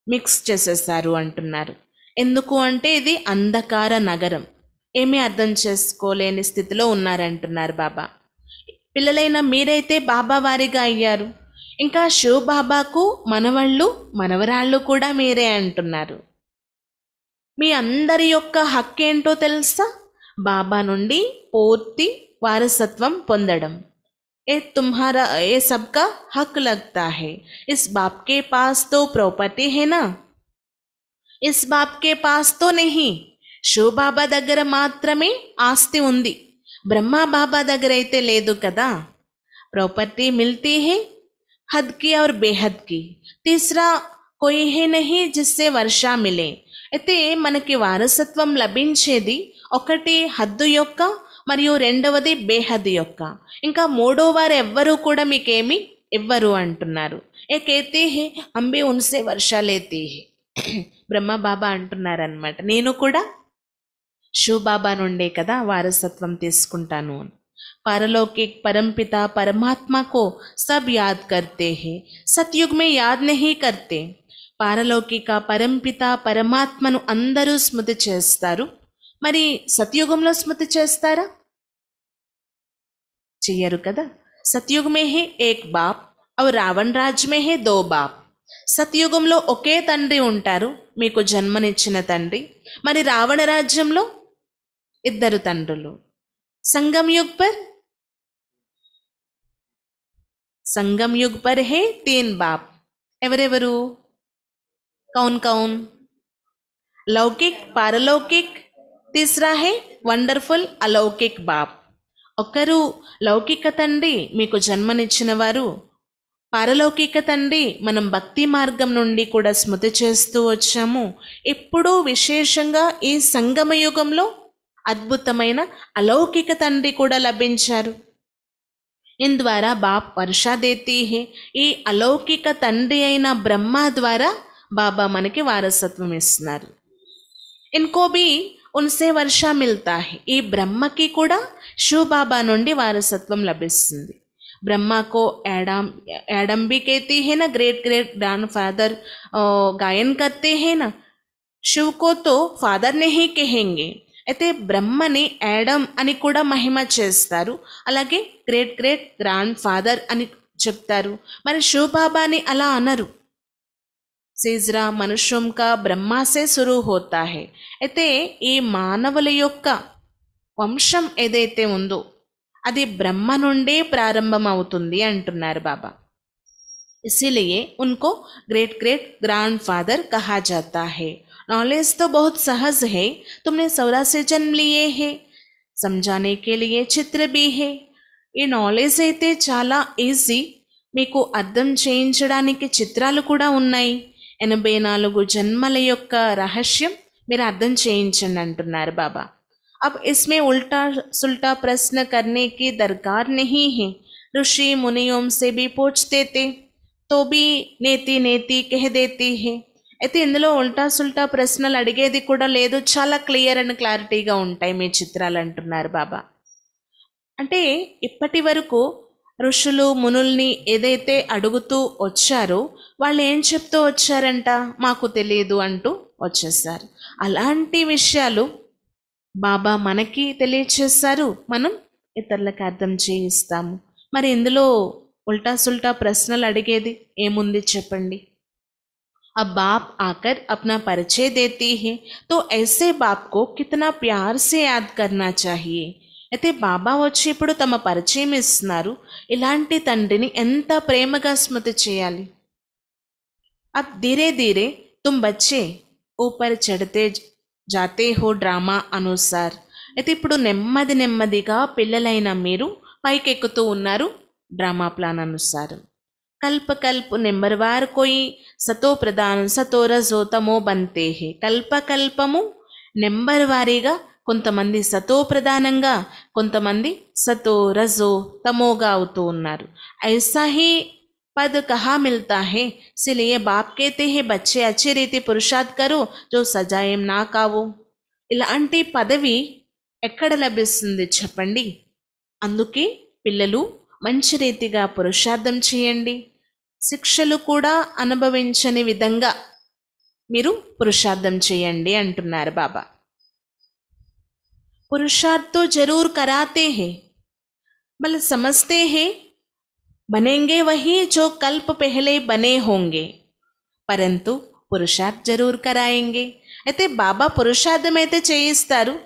S1: మిక్స్ చేసేసారు అంటున్నారు. ఎందుకు అంటే ఇది అంధకార నగరం, ఏమీ అర్థం చేసుకోలేని స్థితిలో ఉన్నారంటున్నారు బాబా. పిల్లలైన మీరైతే బాబా వారిగా అయ్యారు, ఇంకా శివ బాబాకు మనవళ్ళు మనవరాళ్ళు కూడా మీరే అంటున్నారు. మీ అందరి యొక్క హక్కు ఏంటో తెలుసా? బాబా నుండి పూర్తి వారసత్వం పొందడం. ఏ సబ్కా హక్ లగ్తా హై, ఇస్ బాప్ కే పాస్ తో ప్రాపర్టీ హై నా, ఇస్ బాప్ కే పాస్ తో నహీ. శివ బాబా దగ్గర మాత్రమే ఆస్తి ఉంది, బ్రహ్మా బాబా దగ్గర అయితే లేదు కదా. ప్రాపర్టీ మిల్తీ హై హద్ కి ఔర్ బేహద్ కి, తీసరా కోయి హై నహీ జిస్సే వర్షా మిలే. అయితే మనకి వారసత్వం లభించేది ఒకటి హద్దు యొక్క, మరియు రెండవది బేహద్ యొక్క. ఇంకా మూడో వారు ఎవ్వరూ కూడా మీకేమి ఇవ్వరు అంటున్నారు. ఏ కేతే హే అంబి ఉన్సే వర్షా లేతే హే. బ్రహ్మ బాబా అంటున్నారనమాట, నేను కూడా శివ బాబా నుండే కదా వారసత్వం తీసుకుంటాను. पारलौकिक परमपिता परमात्मा को सब याद करते हैं, सतयुग में याद नहीं करते. పారలౌకిక పరంపిత పరమాత్మను అందరూ స్మృతి చేస్తారు, మరి సత్యుగంలో స్మృతి చేస్తారా? చెయ్యరు కదా. సత్యుగ్ మే హే ఏక్ బాప్ और రావణ్ రాజ్ మే హే దో బాప్. సత్యుగంలో ఒకే తండ్రి ఉంటారు, మీకు జన్మనిచ్చిన తండ్రి. మరి రావణ రాజ్యంలో ఇద్దరు తండ్రులు. సంగం యుగ్ పర్ హే తీన్ బాప్. ఎవరెవరు? कौन कौन? लौकिक, पारलौकिक, तीसरा है వండర్ఫుల్ అలౌకిక్ బాప్. ఒకరు లౌకిక తండ్రి, మీకు జన్మనిచ్చిన వారు. పారలౌకిక తండ్రి, మనం భక్తి మార్గం నుండి కూడా స్మృతి చేస్తూ వచ్చాము. ఇప్పుడు విశేషంగా ఈ సంగమ యుగంలో అద్భుతమైన అలౌకిక తండ్రి కూడా లభించారు. ఇన్ ద్వారా బాప్ వర్షా దేతీ హే. ఈ అలౌకిక తండ్రి అయిన బ్రహ్మ ద్వారా బాబా మనకి వారసత్వం ఇస్తున్నారు. ఇన్కో బి ఉన్సే వర్షా మిల్తా హై. ఈ బ్రహ్మకి కూడా శివ బాబా నుండి వారసత్వం లభిస్తుంది. ब्रह्मा को एडम भी कहती है ना, ग्रेट ग्रेट ग्रैंडफादर गायन करते हैं ना. शिव को तो फादर नहीं कहेंगे. అయితే బ్రహ్మని యాడమ్ అని కూడా మహిమ చేస్తారు, అలాగే గ్రేట్ గ్రేట్ గ్రాండ్ ఫాదర్ అని చెప్తారు. మరి శివ బాబాని అలా అనరు. సీజ్రా మనుష్యం కా బ్రహ్మాసే శురు హోతా హై. అయితే ఈ మానవుల యొక్క వంశం ఏదైతే ఉందో అది బ్రహ్మ నుండే ప్రారంభం అవుతుంది అంటున్నారు బాబా. इसीलिए उनको ग्रेट ग्रेट ग्रैंडफादर कहा जाता है. नॉलेज तो बहुत सहज है, तुमने 14 से जन्म लिए हैं, समझाने के लिए चित्र भी है. ఈ నాలెడ్జ్ అయితే చాలా ఈజీ, మీకు అర్థం చేయించడానికి చిత్రాలు కూడా ఉన్నాయి. 84 జన్మల యొక్క రహస్యం మీరు అర్థం చేయించండి అంటున్నారు బాబా. अब इसमें उल्टा सुल्टा प्रश्न करने की दरकार नहीं है. ऋषि मुनियों से भी पूछते थे तो भी నేతి నేతి కహ దేతి హే. అయితే ఇందులో ఉల్టా సుల్టా ప్రశ్నలు అడిగేది కూడా లేదు, చాలా క్లియర్ అండ్ క్లారిటీగా ఉంటాయి మీ చిత్రాలు అంటున్నారు బాబా. అంటే ఇప్పటి వరకు ఋషులు మునుల్ని ఏదైతే అడుగుతూ వచ్చారో వాళ్ళు ఏం చెప్తూ వచ్చారంట, మాకు తెలియదు అంటూ వచ్చేసారు. అలాంటి విషయాలు బాబా మనకి తెలియచేస్తారు, మనం ఇతరులకు అర్థం చేయిస్తాము. మరి ఇందులో उल्टा सुल्टा प्रश्नल अड़गेदी ఏముంది చెప్పండి. अब बाप आकर अपना परिचय देती है तो ऐसे बाप को कितना प्यार से याद करना चाहिए. అయితే బాబా వచ్చి ఇప్పుడు తమ పరిచయం ఇస్తున్నారు, ఇలాంటి తండ్రిని ఎంత ప్రేమగా స్మృతి చేయాలి. अब धीरे धीरे तुम बच्चे ऊपर चढ़ते जाते हो ड्रामा अनुसार. అయితే ఇప్పుడు నెమ్మది నెమ్మదిగా పిల్లలైన మీరు పైకెక్కుతూ ఉన్నారు ड्रामा प्लान अनुसार. कल्प कल्प नंबरवार कोई सतो प्रदान सतो रजो तमो बनते हैं. कल्प कल्पमु నెంబర్ వారీగా కొంతమంది సతో ప్రధానంగా కొంతమంది సతో రజో తమోగా అవుతూ ఉన్నారు. ऐसा ही पद कहाँ मिलता है, इसलिए बाप कहते हैं बच्चे अच्छी रीति पुरुषार्थ करो जो सजाएं ना कावो. ఇలాంటి పదవి ఎక్కడ లభిస్తుంది చెప్పండి. అందుకే పిల్లలు మంచి రీతిగా పురుషార్థం చేయండి, శిక్షలు కూడా అనుభవించని విధంగా మీరు పురుషార్థం చేయండి అంటున్నారు బాబా. पुरुषार्थ तो जरूर कराते हैं, मतलब समझते हैं बनेंगे वही जो कल्प पहले बने होंगे, परंतु पुरुषार्थ जरूर कराएंगे. అయితే బాబా పురుషార్థం అయితే చేయిస్తారు,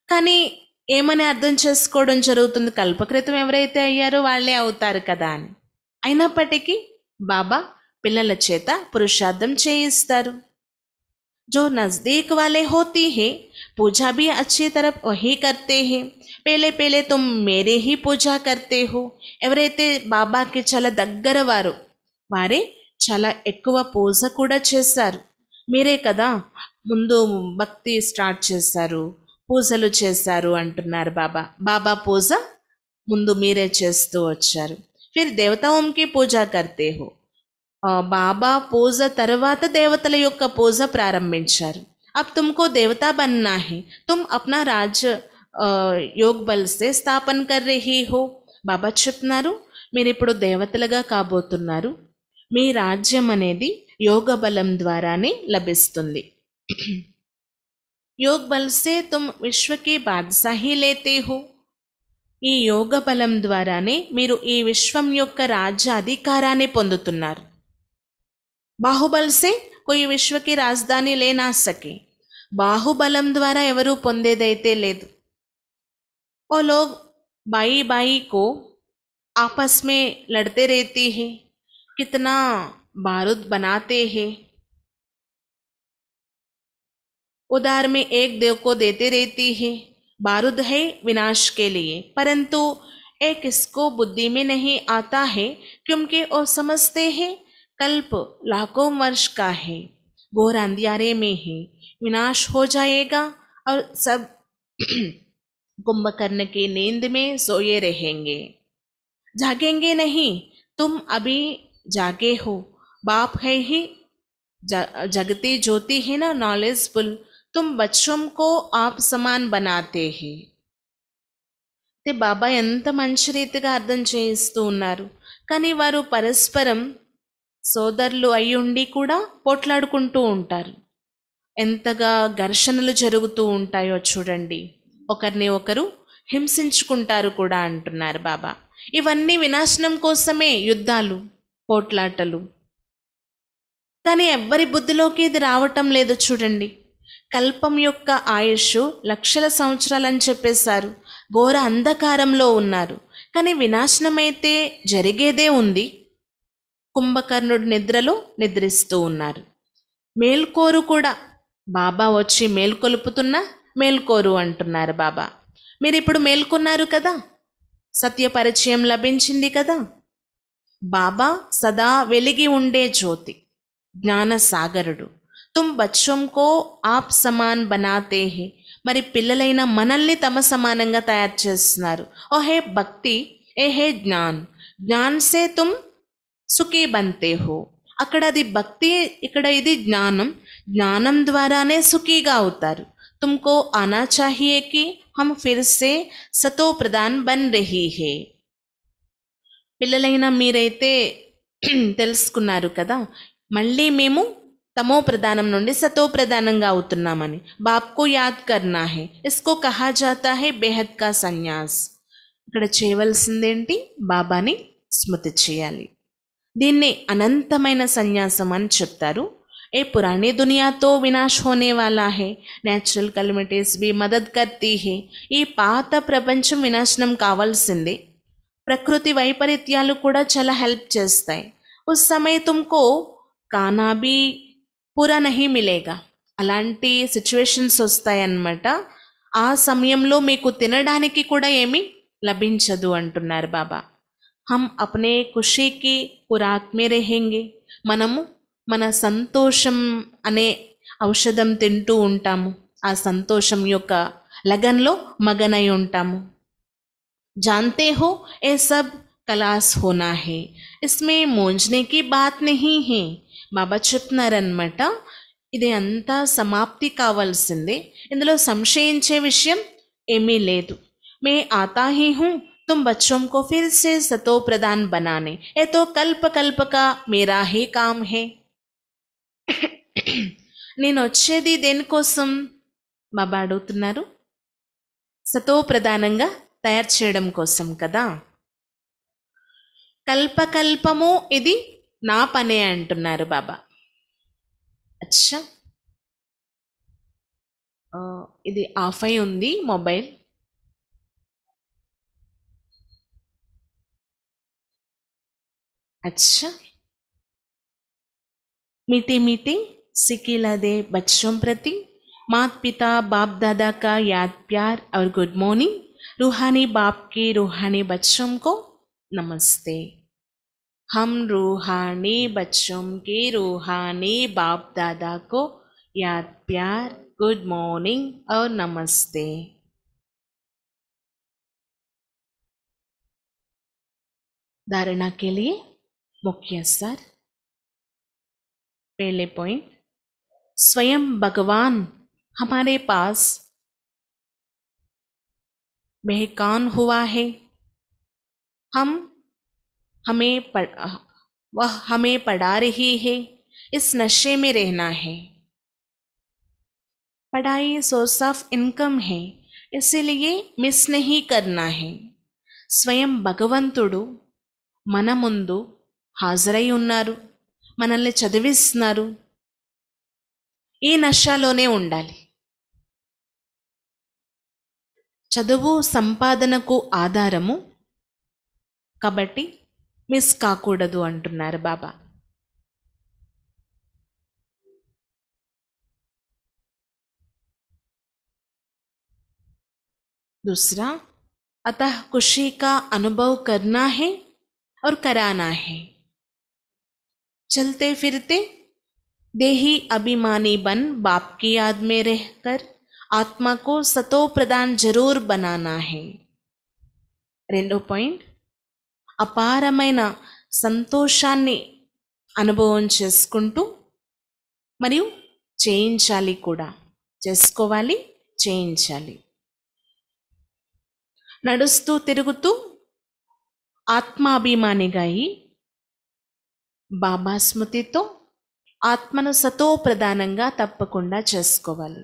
S1: కానీ ఏమని అర్థం చేసుకోవడం జరుగుతుంది, కల్పకృతం ఎవరైతే అయ్యారో వాళ్ళే అవుతారు కదా అని. అయినప్పటికీ బాబా పిల్లల చేత పురుషార్థం చేయిస్తారు. जो नज़दीक वाले होती है पूजा भी अच्छी तरफ वही करते हैं. पहले पहले तुम मेरे ही पूजा करते हो. ఎవరైతే బాబాకి చాలా దగ్గర వారు వారే చాలా ఎక్కువ పూజ కూడా చేశారు. మీరే కదా ముందు భక్తి స్టార్ట్ చేశారు, పూజలు చేశారు అంటున్నారు బాబా. బాబా పూజ ముందు మీరే చేస్తూ వచ్చారు. फिर देवताओं की पूजा करते हो. బాబా పూజ తర్వాత దేవతల యొక్క పూజ ప్రారంభించారు. अब तुमको देवता बनना है, तुम अपना राज्य योग बल से स्थापन कर रही हो. బాబా చెప్తున్నారు మీరు ఇప్పుడు దేవతలుగా కాబోతున్నారు, మీ రాజ్యం అనేది యోగ బలం ద్వారానే లభిస్తుంది. योग बल से तुम विश्व की बादशाही लेते हो. ఈ యోగ బలం ద్వారానే మీరు ఈ విశ్వం యొక్క రాజ్య అధికారాన్ని పొందుతున్నారు. బాహుబల్ సే కోయి విశ్వకి రాజధాని లే నా సకే. బాహుబలం ద్వారా ఎవరు పొందేదైతే లేదు. ఓ లోగ్ బాయి బాయి కో आपस में लड़ते रहती है, कितना बारूद बनाते हैं, उधार में एक देव को देते रहती है. बारूद है विनाश के लिए, परंतु एक इसको बुद्धि में नहीं आता है क्योंकि वो समझते हैं कल्प लाखों वर्ष का है, घोर अंधियारे में है, विनाश हो जाएगा और सब कुंभकर्ण की नींद में सोए रहेंगे. जागेंगे नहीं, तुम अभी जागे हो. बाप है ही जगती ज्योति है ना, नॉलेजफुल. तुम बच्चों को आप समान बनाते हैं. బాబా ఎంత మంచి రీతిగా అర్థం చేయిస్తూ ఉన్నారు. కానీ వారు పరస్పరం సోదరులు అయ్యుండి కూడా పోట్లాడుకుంటూ ఉంటారు. ఎంతగా ఘర్షణలు జరుగుతూ ఉంటాయో చూడండి, ఒకరిని ఒకరు హింసించుకుంటారు కూడా అంటున్నారు బాబా. ఇవన్నీ వినాశనం కోసమే, యుద్ధాలు, పోట్లాటలు. కానీ ఎవ్వరి బుద్ధిలోకి ఇది రావటం లేదు చూడండి. కల్పం యొక్క ఆయుష్ లక్షల సంవత్సరాలని చెప్పేశారు. ఘోర అంధకారంలో ఉన్నారు. కానీ వినాశనమైతే జరిగేదే ఉంది. కుంభకర్ణుడు నిద్రలో నిద్రిస్తూ ఉన్నారు. మేల్కోరు కూడా బాబా వచ్చి మేల్కొలుపుతున్నా మేల్కోరు అంటున్నారు బాబా. మీరు ఇప్పుడు మేల్కొన్నారు కదా, సత్య పరిచయం లభించింది కదా. బాబా సదా వెలిగి ఉండే జ్యోతి, జ్ఞాన సాగరుడు. తుమ్ బచ్చోంకో ఆప్ సమాన్ బనాతే హే. మరి పిల్లలైన మనల్ని తమ సమానంగా తయారు చేస్తున్నారు. ఓ హే భక్తి, ఏ హే జ్ఞాన్, జ్ఞాన్ సే తుమ్ సుఖీ బంతే హో. అక్కడ అది భక్తి, ఇక్కడ ఇది జ్ఞానం. జ్ఞానం ద్వారానే సుఖీగా అవుతారు. తుమ్కో ఆనా చాహియే కి హమ్ ఫిర్ సే సతో ప్రధాన్ బన్ రహీ హే. పిల్లలైన మీరైతే తెలుసుకున్నారు కదా, మళ్ళీ మేము తమో ప్రధానం నుండి సతో ప్రధానంగా అవుతున్నామని. బాప్కో యాద్ కర్నా హే, ఇస్కో కహా జాతా హే బేహద్ కా సన్యాస్. ఇక్కడ చేయవలసిందేంటి? బాబాని స్మృతి చేయాలి. దీన్నే అనంతమైన సన్యాసం అని చెప్తారు. ఏ పురాణీ దునియాతో వినాశ్ హోనే వాలా హే, నేచురల్ కల్మిటీస్ బి మదద్ కర్తీ హే. ఈ పాత ప్రపంచం వినాశనం కావాల్సిందే. ప్రకృతి వైపరీత్యాలు కూడా చాలా హెల్ప్ చేస్తాయి. ఉస్ సమయ తుమ్కో కానా భీ పూరా నహీ మిలేగా. అలాంటి సిచ్యువేషన్స్ వస్తాయన్నమాట. ఆ సమయంలో మీకు తినడానికి కూడా ఏమీ లభించదు అంటున్నారు బాబా. హమ్ అప్నే ఖుషీకి ఖురాక్ మే రహేంగే. మనము మన సంతోషం అనే ఔషధం తింటూ ఉంటాము. ఆ సంతోషం యొక్క లగన్లో మగనై ఉంటాము. जानते हो ये सब कलास होना है, इसमें मूंझने की बात नहीं है. బాబా చెప్తున్నారనమాట, ఇది అంతా సమాప్తి కావాల్సిందే, ఇందులో సంశయించే విషయం ఏమీ లేదు. మే ఆతా హీ హూ తుమ్ బచ్చోం కో ఫిర్ సే సతో ప్రధాన్ బనానే, ఏ తో కల్ప కల్ప కా మేరా హీ కామ్ హే. నేను వచ్చేది దేనికోసం బాబా అడుగుతున్నారు? సతో ప్రధానంగా తయారు చేయడం కోసం కదా. కల్పకల్పము ఇది నా పనే అంటున్నారు బాబా. అచ్చా, ఇది ఆఫ్ అయి ఉంది మొబైల్. अच्छा, मीठे मीठे सिकिला दे बच्चों प्रति मात पिता बाप दादा का याद प्यार और गुड मॉर्निंग. रूहानी बाप के रूहानी बच्चों को नमस्ते. हम रूहानी बच्चों के रूहानी बाप दादा को याद प्यार, गुड मॉर्निंग और नमस्ते. धारणा के लिए मुख्य सार. पहले पॉइंट, स्वयं भगवान हमारे पास बेहकान हुआ है. वह हमें पढ़ा रही है. इस नशे में रहना है. पढ़ाई सोर्स ऑफ इनकम है, इसीलिए मिस नहीं करना है. స్వయం భగవంతుడు మన ముందు హాజరై ఉన్నారు, మనల్ని చదివిస్తున్నారు. ఈ నషలోనే ఉండాలి. చదువు సంపాదనకు ఆధారము కాబట్టి మిస్ కాకూడదు అంటున్నారు బాబా. दूसरा, अतः खुशी का अनुभव करना है और कराना है. चलते फिरते देही अभिमानी बन बाप की याद में रहकर आत्मा को सतो प्रदान जरूर बनाना है. రెండో పాయింట్, అపారమైన సంతోషాన్ని అనుభవం చేసుకుంటూ మరియు చేయించాలి కూడా. చేసుకోవాలి, చేయించాలి. నడుస్తూ తిరుగుతూ ఆత్మాభిమానిగా అయి బాబా స్మృతితో ఆత్మను సతో ప్రధానంగా తప్పకుండా చేసుకోవాలి.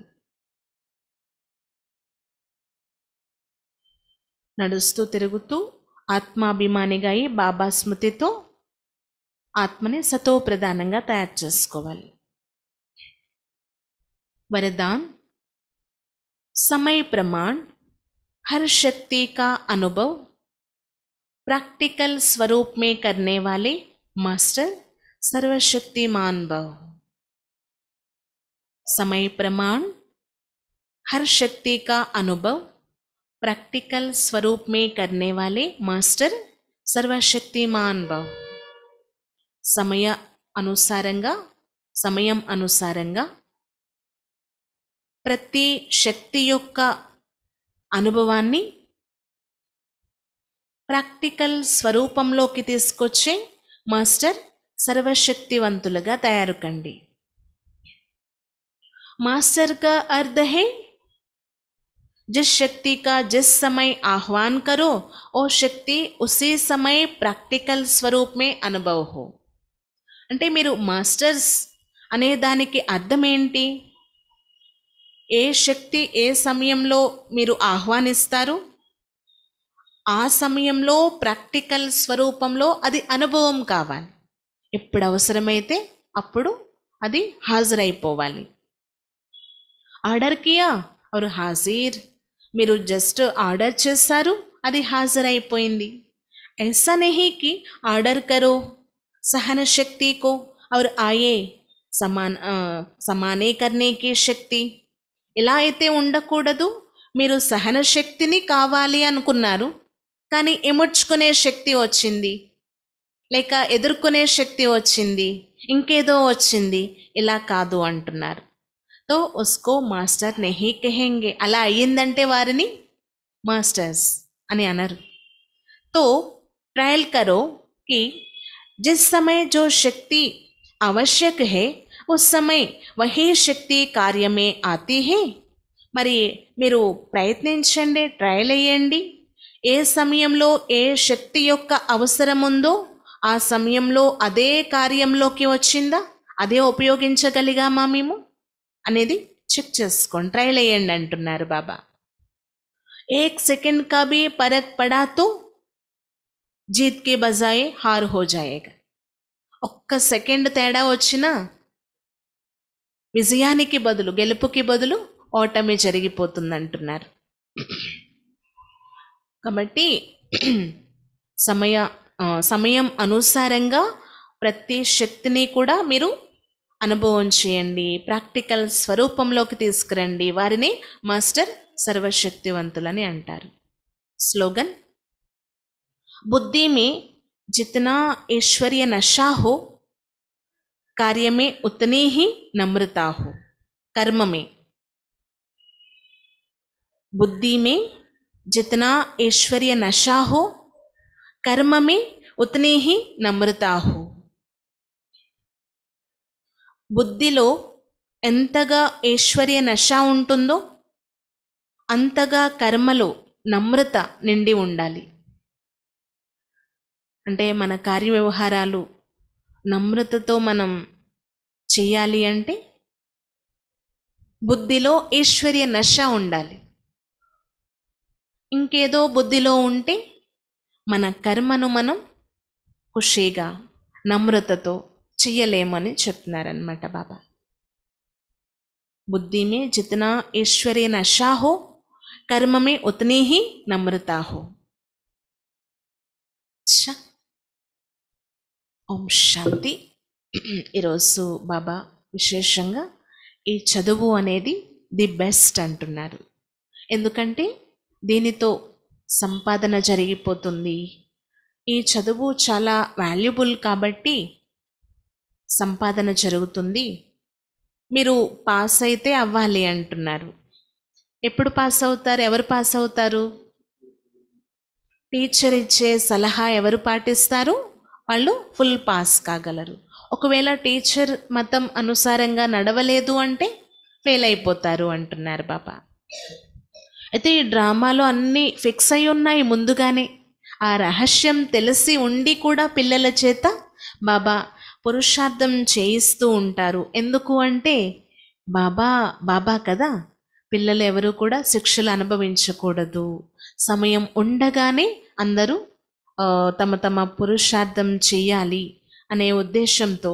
S1: నడుస్తూ తిరుగుతూ ఆత్మాభిమానిగా అయి బాబా స్మృతితో ఆత్మని సతో ప్రధానంగా తయారు చేసుకోవాలి. वरदान समय प्रमाण हर शक्ति का अनुभव प्रैक्टिकल स्वरूप में करने वाले मास्टर सर्वशक्तिमान भव. समय प्रमाण हर शक्ति का अनुभव प्रैक्टिकल स्वरूप में करने वाले मास्टर सर्वशक्तिमान भव. సమయం అనుసారంగా ప్రతి శక్తి యొక్క అనుభవాన్ని ప్రాక్టికల్ స్వరూపంలోకి తీసుకొచ్చే మాస్టర్ సర్వశక్తివంతులుగా తయారు కండి. मास्टर का अर्थ है जिस शक्ति का जिस समय आह्वान करो वो शक्ति उसी समय प्रैक्टिकल स्वरूप में अनुभव हो. అంటే మీరు మాస్టర్స్ అనే దానికి అర్థం ఏంటి? ఏ శక్తి ఏ సమయంలో మీరు ఆహ్వానిస్తారు ఆ సమయంలో ప్రాక్టికల్ స్వరూపంలో అది అనుభవం కావాలి. ఎప్పుడు అవసరమైతే అప్పుడు అది హాజరైపోవాలి. ఆర్డర్ కియా और हाजिर, మీరు జస్ట్ ఆర్డర్ చేశారు అది హాజరైపోయింది. ऐसा नहीं कि ऑर्डर करो सहन शक्ति को और आए समाने करने की शक्ति. ఇలా అయితే ఉండకూడదు. మీరు సహన శక్తిని కావాలి అనుకున్నారు కానీ ఎముడ్చుకునే శక్తి వచ్చింది, లేక ఎదుర్కొనే శక్తి వచ్చింది, ఇంకేదో వచ్చింది, ఇలా కాదు అంటున్నారు. तो उसको मास्टर नहीं कहेंगे. అలా అయ్యిందంటే వారిని మాస్టర్స్ అని అనరు. तो ट्रायल करो कि जिस समय जो शक्ति आवश्यक है उस समय वही शक्ति कार्य में आती है. మరి మీరు ప్రయత్నించండి, ట్రయల్ అయ్యండి. ఏ సమయంలో ఏ శక్తి యొక్క అవసరం ఉందో ఆ సమయంలో అదే కార్యంలోకి వచ్చిందా, అదే ఉపయోగించగలిగామా మేము అనేది చెక్ చేసుకోండి, ట్రయల్ అయ్యండి అంటున్నారు బాబా. एक सेकंड का भी फर्क पड़ा तो जीत के बजाय हार हो जाएगा. ఒక్క సెకండ్ తేడా వచ్చినా విజయానికి బదులు గెలుపుకి బదులు ఓటమి జరిగిపోతుంది అంటున్నారు. కాబట్టి సమయం అనుసారంగా ప్రతి శక్తిని కూడా మీరు అనుభవం చేయండి, ప్రాక్టికల్ స్వరూపంలోకి తీసుకురండి. వారిని మాస్టర్ సర్వశక్తివంతులని అంటారు. స్లోగన్ बुद्धि में जितना ऐश्वर्य नशा हो कार्य में उतनी ही नम्रता हो. कर्म में बुद्धि में जितना ऐश्वर्य नशा हो कर्म में उतनी ही नम्रता हो. బుద్ధిలో ఎంతగా ఐశ్వర్య నశ ఉంటుందో అంతగా కర్మలో నమ్రత నిండి ఉండాలి. అంటే మన కార్యవ్యవహారాలు నమ్రతతో మనం చేయాలి అంటే బుద్ధిలో ఐశ్వర్య నశ ఉండాలి. ఇంకేదో బుద్ధిలో ఉంటే మన కర్మను మనం ఖుషీగా నమ్రతతో చెయ్యలేమని చెప్తున్నారనమాట బాబా. బుద్ధి మే జితనా ఐశ్వర్య నశా హో కర్మ మే ఉతనీ హీ నమ్రతా హో. ఓం శాంతి. ఈరోజు బాబా విశేషంగా ఈ చదువు అనేది ది బెస్ట్ అంటున్నారు. ఎందుకంటే దీనితో సంపాదన జరిగిపోతుంది. ఈ చదువు చాలా వాల్యుబుల్ కాబట్టి సంపాదన జరుగుతుంది. మీరు పాస్ అయితే అవ్వాలి అంటున్నారు. ఎప్పుడు పాస్ అవుతారు? ఎవరు పాస్ అవుతారు? టీచర్ ఇచ్చే సలహా ఎవరు పాటిస్తారు వాళ్ళు ఫుల్ పాస్ కాగలరు. ఒకవేళ టీచర్ మతం అనుసారంగా నడవలేదు అంటే ఫెయిల్ అయిపోతారు అంటున్నారు బాబా. అయితే ఈ డ్రామాలో అన్నీ ఫిక్స్ అయి ఉన్నాయి ముందుగానే. ఆ రహస్యం తెలిసి ఉండి కూడా పిల్లల చేత బాబా పురుషార్థం చేయిస్తూ ఉంటారు. ఎందుకు అంటే బాబా కదా, పిల్లలు ఎవరు కూడా శిక్షలు అనుభవించకూడదు. సమయం ఉండగానే అందరూ తమ తమ పురుషార్థం చేయాలి అనే ఉద్దేశంతో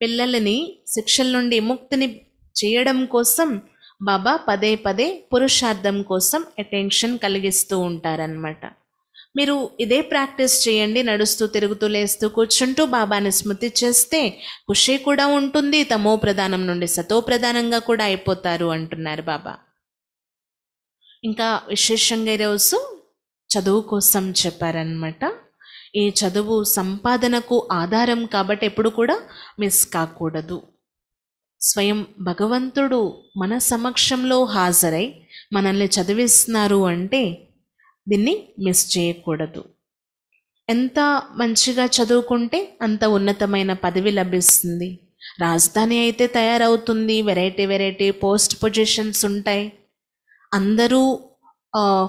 S1: పిల్లలని శిక్షల నుండి విముక్తిని చేయడం కోసం బాబా పదే పదే పురుషార్థం కోసం అటెన్షన్ కలిగిస్తూ ఉంటారనమాట. మీరు ఇదే ప్రాక్టీస్ చేయండి. నడుస్తూ తిరుగుతూ లేస్తూ కూర్చుంటూ బాబాని స్మృతి చేస్తే ఖుషి కూడా ఉంటుంది, తమో ప్రధానం నుండి సతో ప్రధానంగా కూడా అయిపోతారు అంటున్నారు బాబా. ఇంకా విశేషంగా ఈరోజు చదువు కోసం చెప్పారనమాట. ఈ చదువు సంపాదనకు ఆధారం కాబట్టి ఎప్పుడు కూడా మిస్ కాకూడదు. స్వయం భగవంతుడు మన సమక్షంలో హాజరై మనల్ని చదివిస్తున్నారు అంటే దీన్ని మిస్ చేయకూడదు. ఎంత మంచిగా చదువుకుంటే అంత ఉన్నతమైన పదవి లభిస్తుంది. రాజధాని అయితే తయారవుతుంది, వెరైటీ పోస్ట్ పొజిషన్స్ ఉంటాయి. అందరూ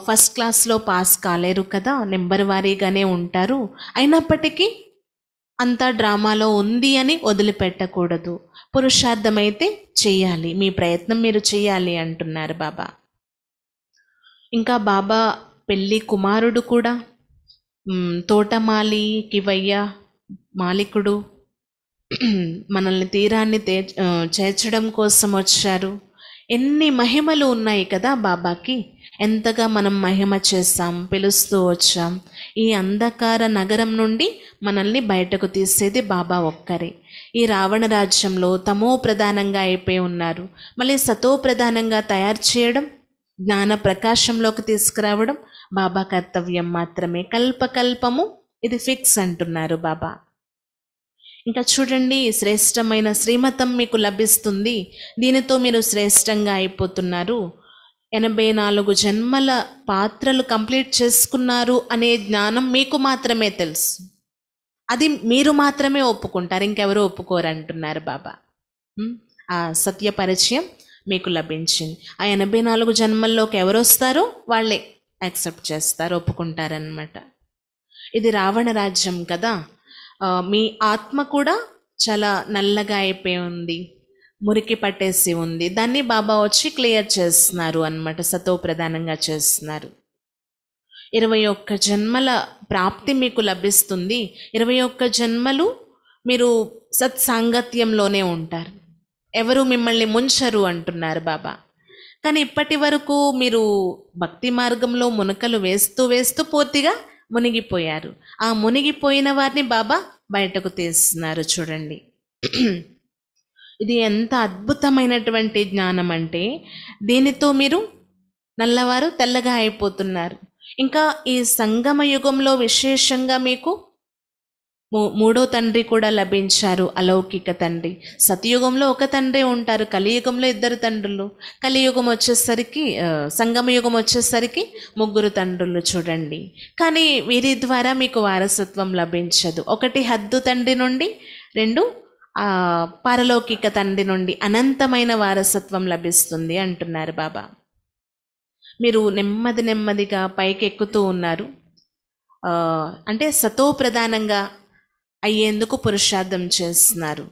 S1: ఫస్ట్ క్లాస్లో పాస్ కాలేరు కదా, నెంబర్ వారీగానే ఉంటారు. అయినప్పటికీ అంతా డ్రామాలో ఉంది అని వదిలిపెట్టకూడదు. పురుషార్థమైతే చెయ్యాలి, మీ ప్రయత్నం మీరు చెయ్యాలి అంటున్నారు బాబా. ఇంకా బాబా పెళ్ళి కుమారుడు కూడా తోటమాలి కివయ్య మాలికుడు మనల్ని తీరాన్ని చేర్చడం కోసం వచ్చారు. ఎన్ని మహిమలు ఉన్నాయి కదా బాబాకి. ఎంతగా మనం మహిమ చేస్తాం, పిలుస్తూ వచ్చాం. ఈ అంధకార నగరం నుండి మనల్ని బయటకు తీసేది బాబా ఒక్కరే. ఈ రావణ రాజ్యంలో తమో ప్రధానంగా అయిపోయి ఉన్నారు. మళ్ళీ సతో ప్రధానంగా తయారు చేయడం, జ్ఞాన ప్రకాశంలోకి తీసుకురావడం బాబా కర్తవ్యం మాత్రమే. కల్పకల్పము ఇది ఫిక్స్ అంటున్నారు బాబా. ఇంకా చూడండి, శ్రేష్టమైన శ్రీమతం మీకు లభిస్తుంది. దీనితో మీరు శ్రేష్టంగా అయిపోతున్నారు. 84 జన్మల పాత్రలు కంప్లీట్ చేసుకున్నారు అనే జ్ఞానం మీకు మాత్రమే తెలుసు. అది మీరు మాత్రమే ఒప్పుకుంటారు, ఇంకెవరూ ఒప్పుకోరు అంటున్నారు బాబా. ఆ సత్య పరిచయం మీకు లభించింది. ఆ 84 జన్మల్లోకి ఎవరు వస్తారో వాళ్ళే యాక్సెప్ట్ చేస్తారు, ఒప్పుకుంటారనమాట. ఇది రావణ రాజ్యం కదా. మీ ఆత్మ కూడా చాలా నల్లగా అయిపోయి ఉంది, మురికి పట్టేసి ఉంది. దాన్ని బాబా వచ్చి క్లియర్ చేస్తున్నారు అన్నమాట, సతో ప్రధానంగా చేస్తున్నారు. 21 జన్మల ప్రాప్తి మీకు లభిస్తుంది. 21 జన్మలు మీరు సత్సాంగత్యంలోనే ఉంటారు, ఎవరు మిమ్మల్ని ముంచరు అంటున్నారు బాబా. కానీ ఇప్పటి వరకు మీరు భక్తి మార్గంలో మునకలు వేస్తూ వేస్తూ పూర్తిగా మునిగిపోయారు. ఆ మునిగిపోయిన వారిని బాబా బయటకు తీస్తున్నారు. చూడండి, ఇది ఎంత అద్భుతమైనటువంటి జ్ఞానం అంటే దీనితో మీరు నల్లవారు తెల్లగా అయిపోతున్నారు. ఇంకా ఈ సంగమ యుగంలో విశేషంగా మీకు మూడో తండ్రి కూడా లభించారు, అలౌకిక తండ్రి. సతయుగంలో ఒక తండ్రి ఉంటారు, కలియుగంలో 2 తండ్రులు. కలియుగం వచ్చేసరికి సంగమయుగం వచ్చేసరికి 3 తండ్రులు. చూడండి, కానీ వీరి ద్వారా మీకు వారసత్వం లభించదు. 1 హద్దు తండ్రి నుండి, 2 పారలౌకిక తండ్రి నుండి అనంతమైన వారసత్వం లభిస్తుంది అంటున్నారు బాబా. మీరు నెమ్మదిగా పైకి ఎక్కుతూ ఉన్నారు. అంటే సతో ప్రధానంగా అయ్యేందుకు పురుషార్థం చేస్తున్నారు.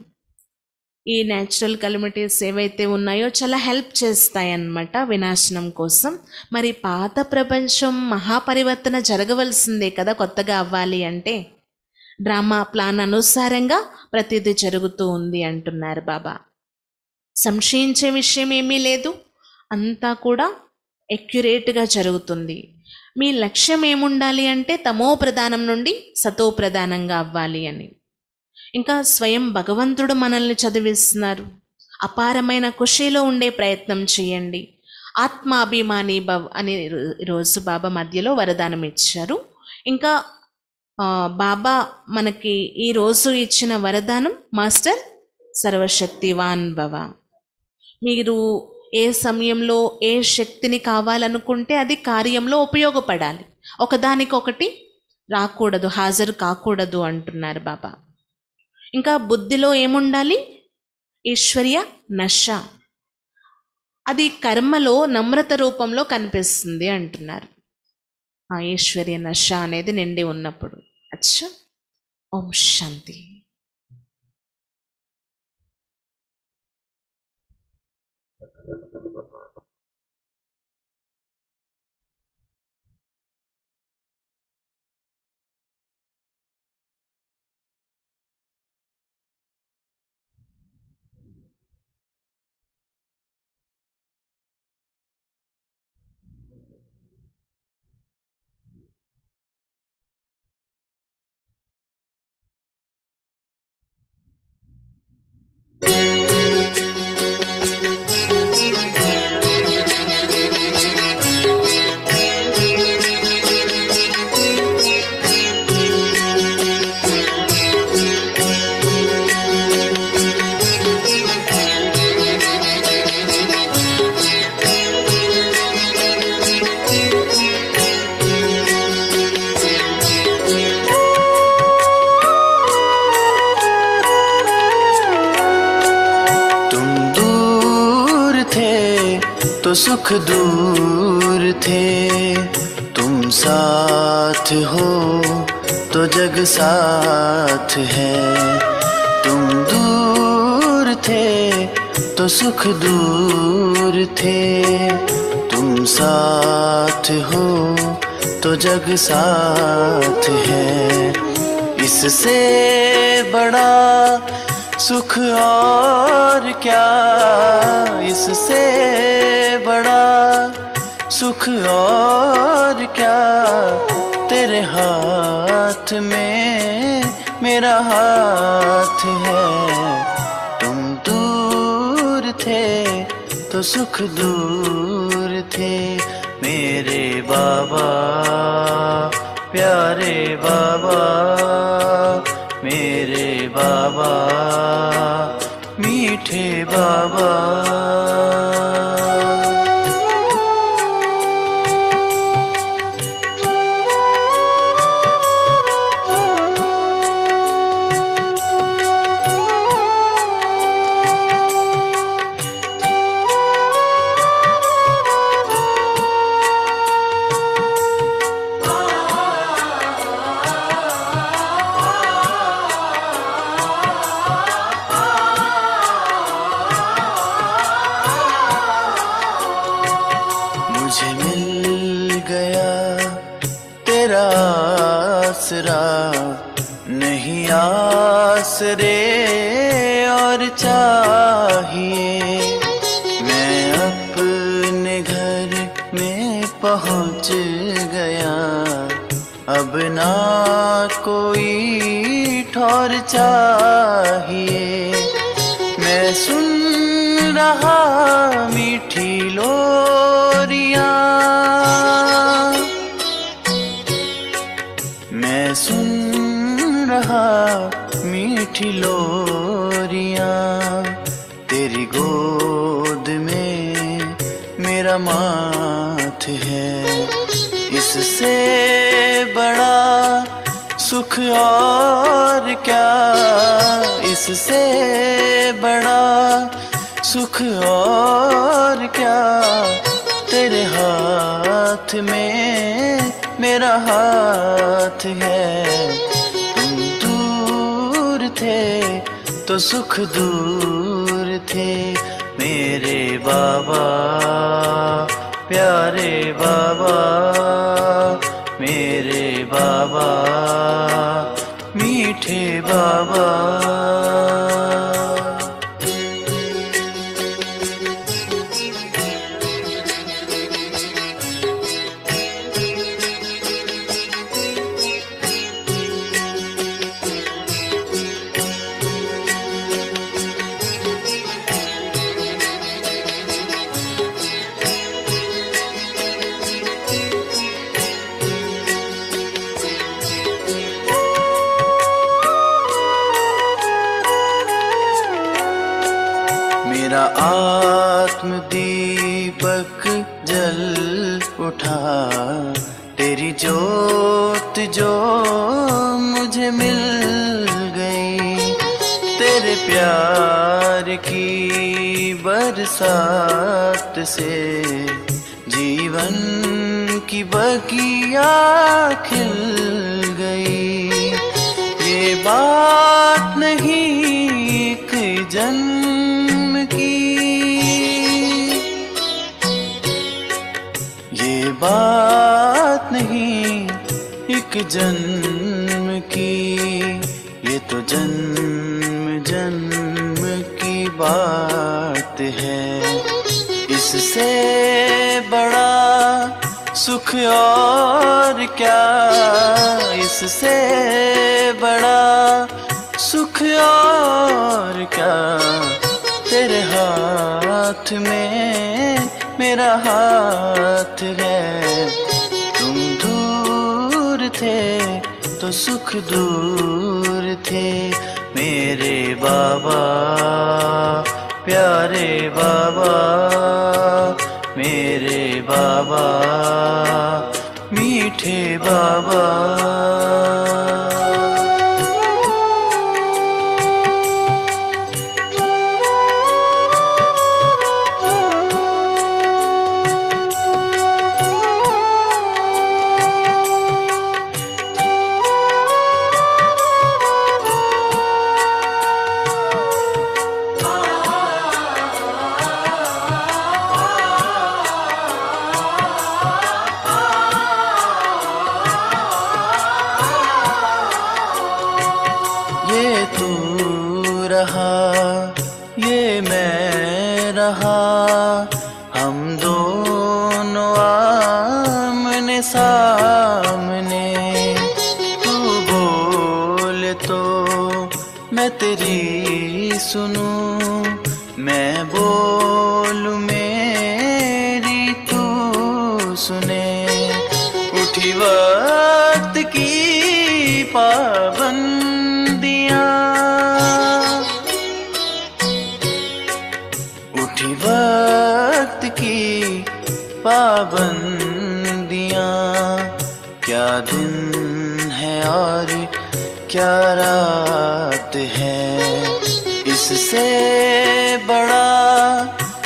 S1: ఈ న్యాచురల్ కల్మిటీస్ ఏవైతే ఉన్నాయో చాలా హెల్ప్ చేస్తాయన్నమాట వినాశనం కోసం. మరి పాత ప్రపంచం మహాపరివర్తన జరగవలసిందే కదా, కొత్తగా అవ్వాలి అంటే. డ్రామా ప్లాన్ అనుసారంగా ప్రతిదీ జరుగుతూ ఉంది అంటున్నారు బాబా. సంశయించే విషయం ఏమీ లేదు, అంతా కూడా ఎక్యురేట్గా జరుగుతుంది. మీ లక్ష్యం ఏముండాలి అంటే తమో ప్రధానం నుండి సతో ప్రధానంగా అవ్వాలి అని. ఇంకా స్వయం భగవంతుడు మనల్ని చదివిస్తున్నారు. అపారమైన ఖుషీలో ఉండే ప్రయత్నం చేయండి. ఆత్మాభిమాని భవ్ అని ఈరోజు బాబా మధ్యలో వరదానం ఇచ్చారు. ఇంకా బాబా మనకి ఈరోజు ఇచ్చిన వరదానం మాస్టర్ సర్వశక్తివాన్ భవ. మీరు ఏ సమయంలో ఏ శక్తిని కావాలనుకుంటే అది కార్యంలో ఉపయోగపడాలి, ఒకదానికొకటి రాకూడదు, హాజరు కాకూడదు అంటున్నారు బాబా. ఇంకా బుద్ధిలో ఏముండాలి? ఈశ్వర్య నశ. అది కర్మలో నమ్రత రూపంలో కనిపిస్తుంది అంటున్నారు. ఆ ఈశ్వర్య నశ అనేది నిండి ఉన్నప్పుడు. అచ్చా, ఓం శాంతి.
S2: तो सुख दूर थे, तुम साथ हो तो जग साथ है। तुम दूर थे तो सुख दूर थे, तुम साथ हो तो जग साथ है। इससे बड़ा सुख और क्या, इससे बड़ा सुख और क्या, तेरे हाथ में मेरा हाथ है। तुम दूर थे तो सुख दूर थे, मेरे बाबा प्यारे बाबा, मेरे बाबा मीठे बाबा। मुझे मिल गया तेरा आसरा, नहीं आसरे और चाहिए। मैं अपने घर में पहुंच गया, अब ना कोई ठौर चाहिए। मैं सुन रहा मीठी लोरियां, मैं सुन रहा मीठी लोरियां। तेरी गोद में मेरा माथ है, इससे बड़ा सुख और क्या, इससे बड़ा सुख और क्या, तेरे हाथ में मेरा हाथ है। तुम दूर थे तो सुख दूर थे, मेरे बाबा प्यारे बाबा, मेरे बाबा मीठे बाबा। मेरा आत्म दीपक जल उठा, तेरी जोत जो मुझे मिल गई। तेरे प्यार की बरसात से जीवन की बगिया खिल गई। ये बात नहीं एक जन्म की, ये बात नहीं एक जन्म की, ये तो जन्म जन्म की बात है। इससे बड़ा सुख और क्या, इससे बड़ा सुख और क्या, तेरे हाथ में मेरा हाथ है। तुम दूर थे तो सुख दूर थे, मेरे बाबा प्यारे बाबा, मेरे बाबा मीठे बाबा। ये तू रहा, ये मैं रहा, हम दोनों आमने सामने। तू बोले तो मैं तेरी सुनूं, मैं बोलूं मेरी तू सुने। उठी वक्त की पाबंदियां, उठी वक्त की पाबंदियां। क्या दिन है और क्या रात है, इससे बड़ा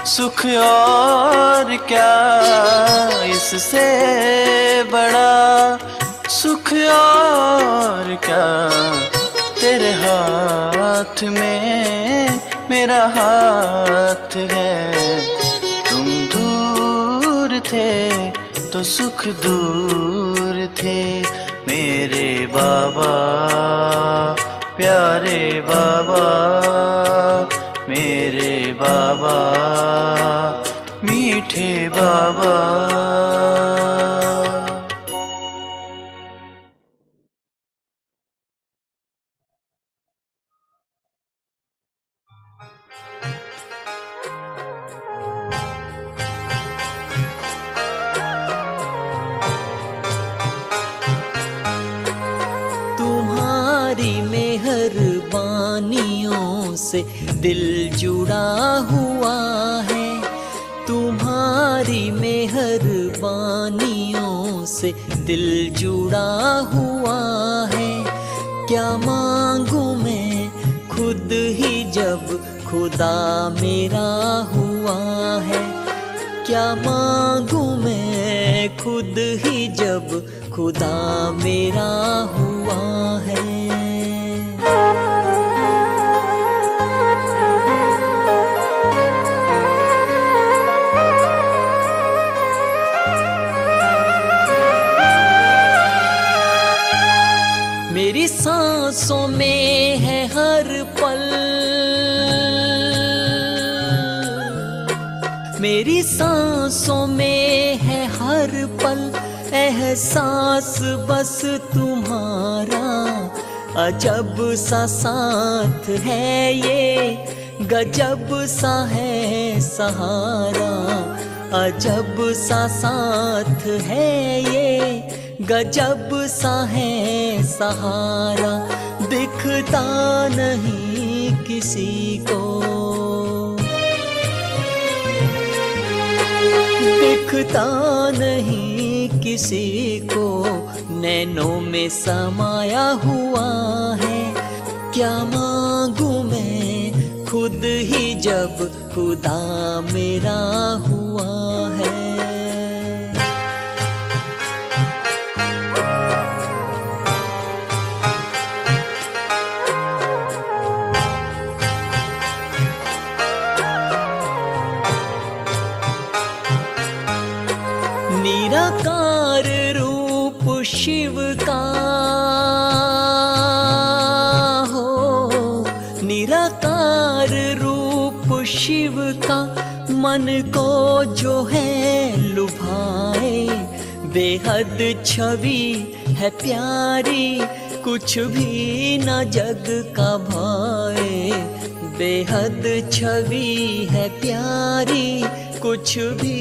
S2: सुख और क्या, इससे बड़ा सुख और क्या। तेरे हाथ में मेरा हाथ है, तुम दूर थे तो सुख दूर थे। मेरे बाबा प्यारे बाबा, मेरे बाबा मीठे बाबा।
S3: तुम्हारी मेहरबानियों से दिल जुड़ा हुआ है, तुम्हारी मेहरबानियों से दिल जुड़ा हुआ है। क्या मांगू मैं खुद ही जब खुदा मेरा हुआ है, क्या मांगू मैं खुद ही जब खुदा मेरा हुआ है। मेरी सांसों में है हर पल, मेरी सांसों में है हर पल एहसास बस तुम्हारा। अजब सा साथ है ये, गजब सा है सहारा। अजब सा साथ है ये, गजब सा है सहारा। दिखता नहीं किसी को, दिखता नहीं किसी को, नैनों में समाया हुआ है। क्या मांगू मैं खुद ही जब खुदा मेरा हुआ है। निराकार रूप शिव का हो, निराकार रूप शिव का मन को जो है लुभाए। बेहद छवि है प्यारी, कुछ भी न जग का भाए। बेहद छवि है प्यारी, कुछ भी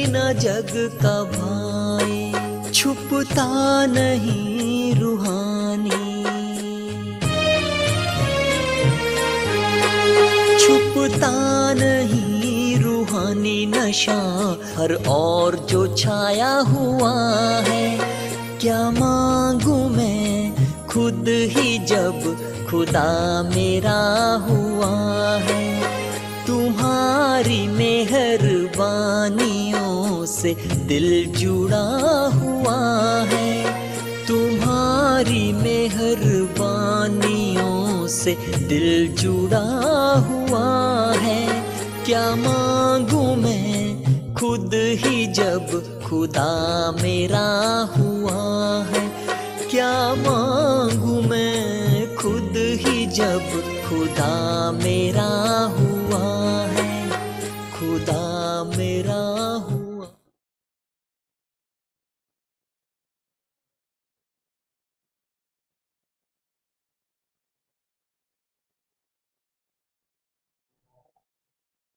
S3: न जग का भाई। छुपता नहीं रूहानी, छुपता नहीं रूहानी नशा हर और जो छाया हुआ है। क्या मांगू मैं खुद ही जब खुदा मेरा हुआ है। तुम्हारी मेहरबानियों से दिल जुड़ा हुआ है, तुम्हारी मेहरबानियों से दिल जुड़ा हुआ है। क्या मांगू मैं खुद ही जब खुदा मेरा हुआ है। क्या मांगू मैं खुद ही जब खुदा मेरा हूँ।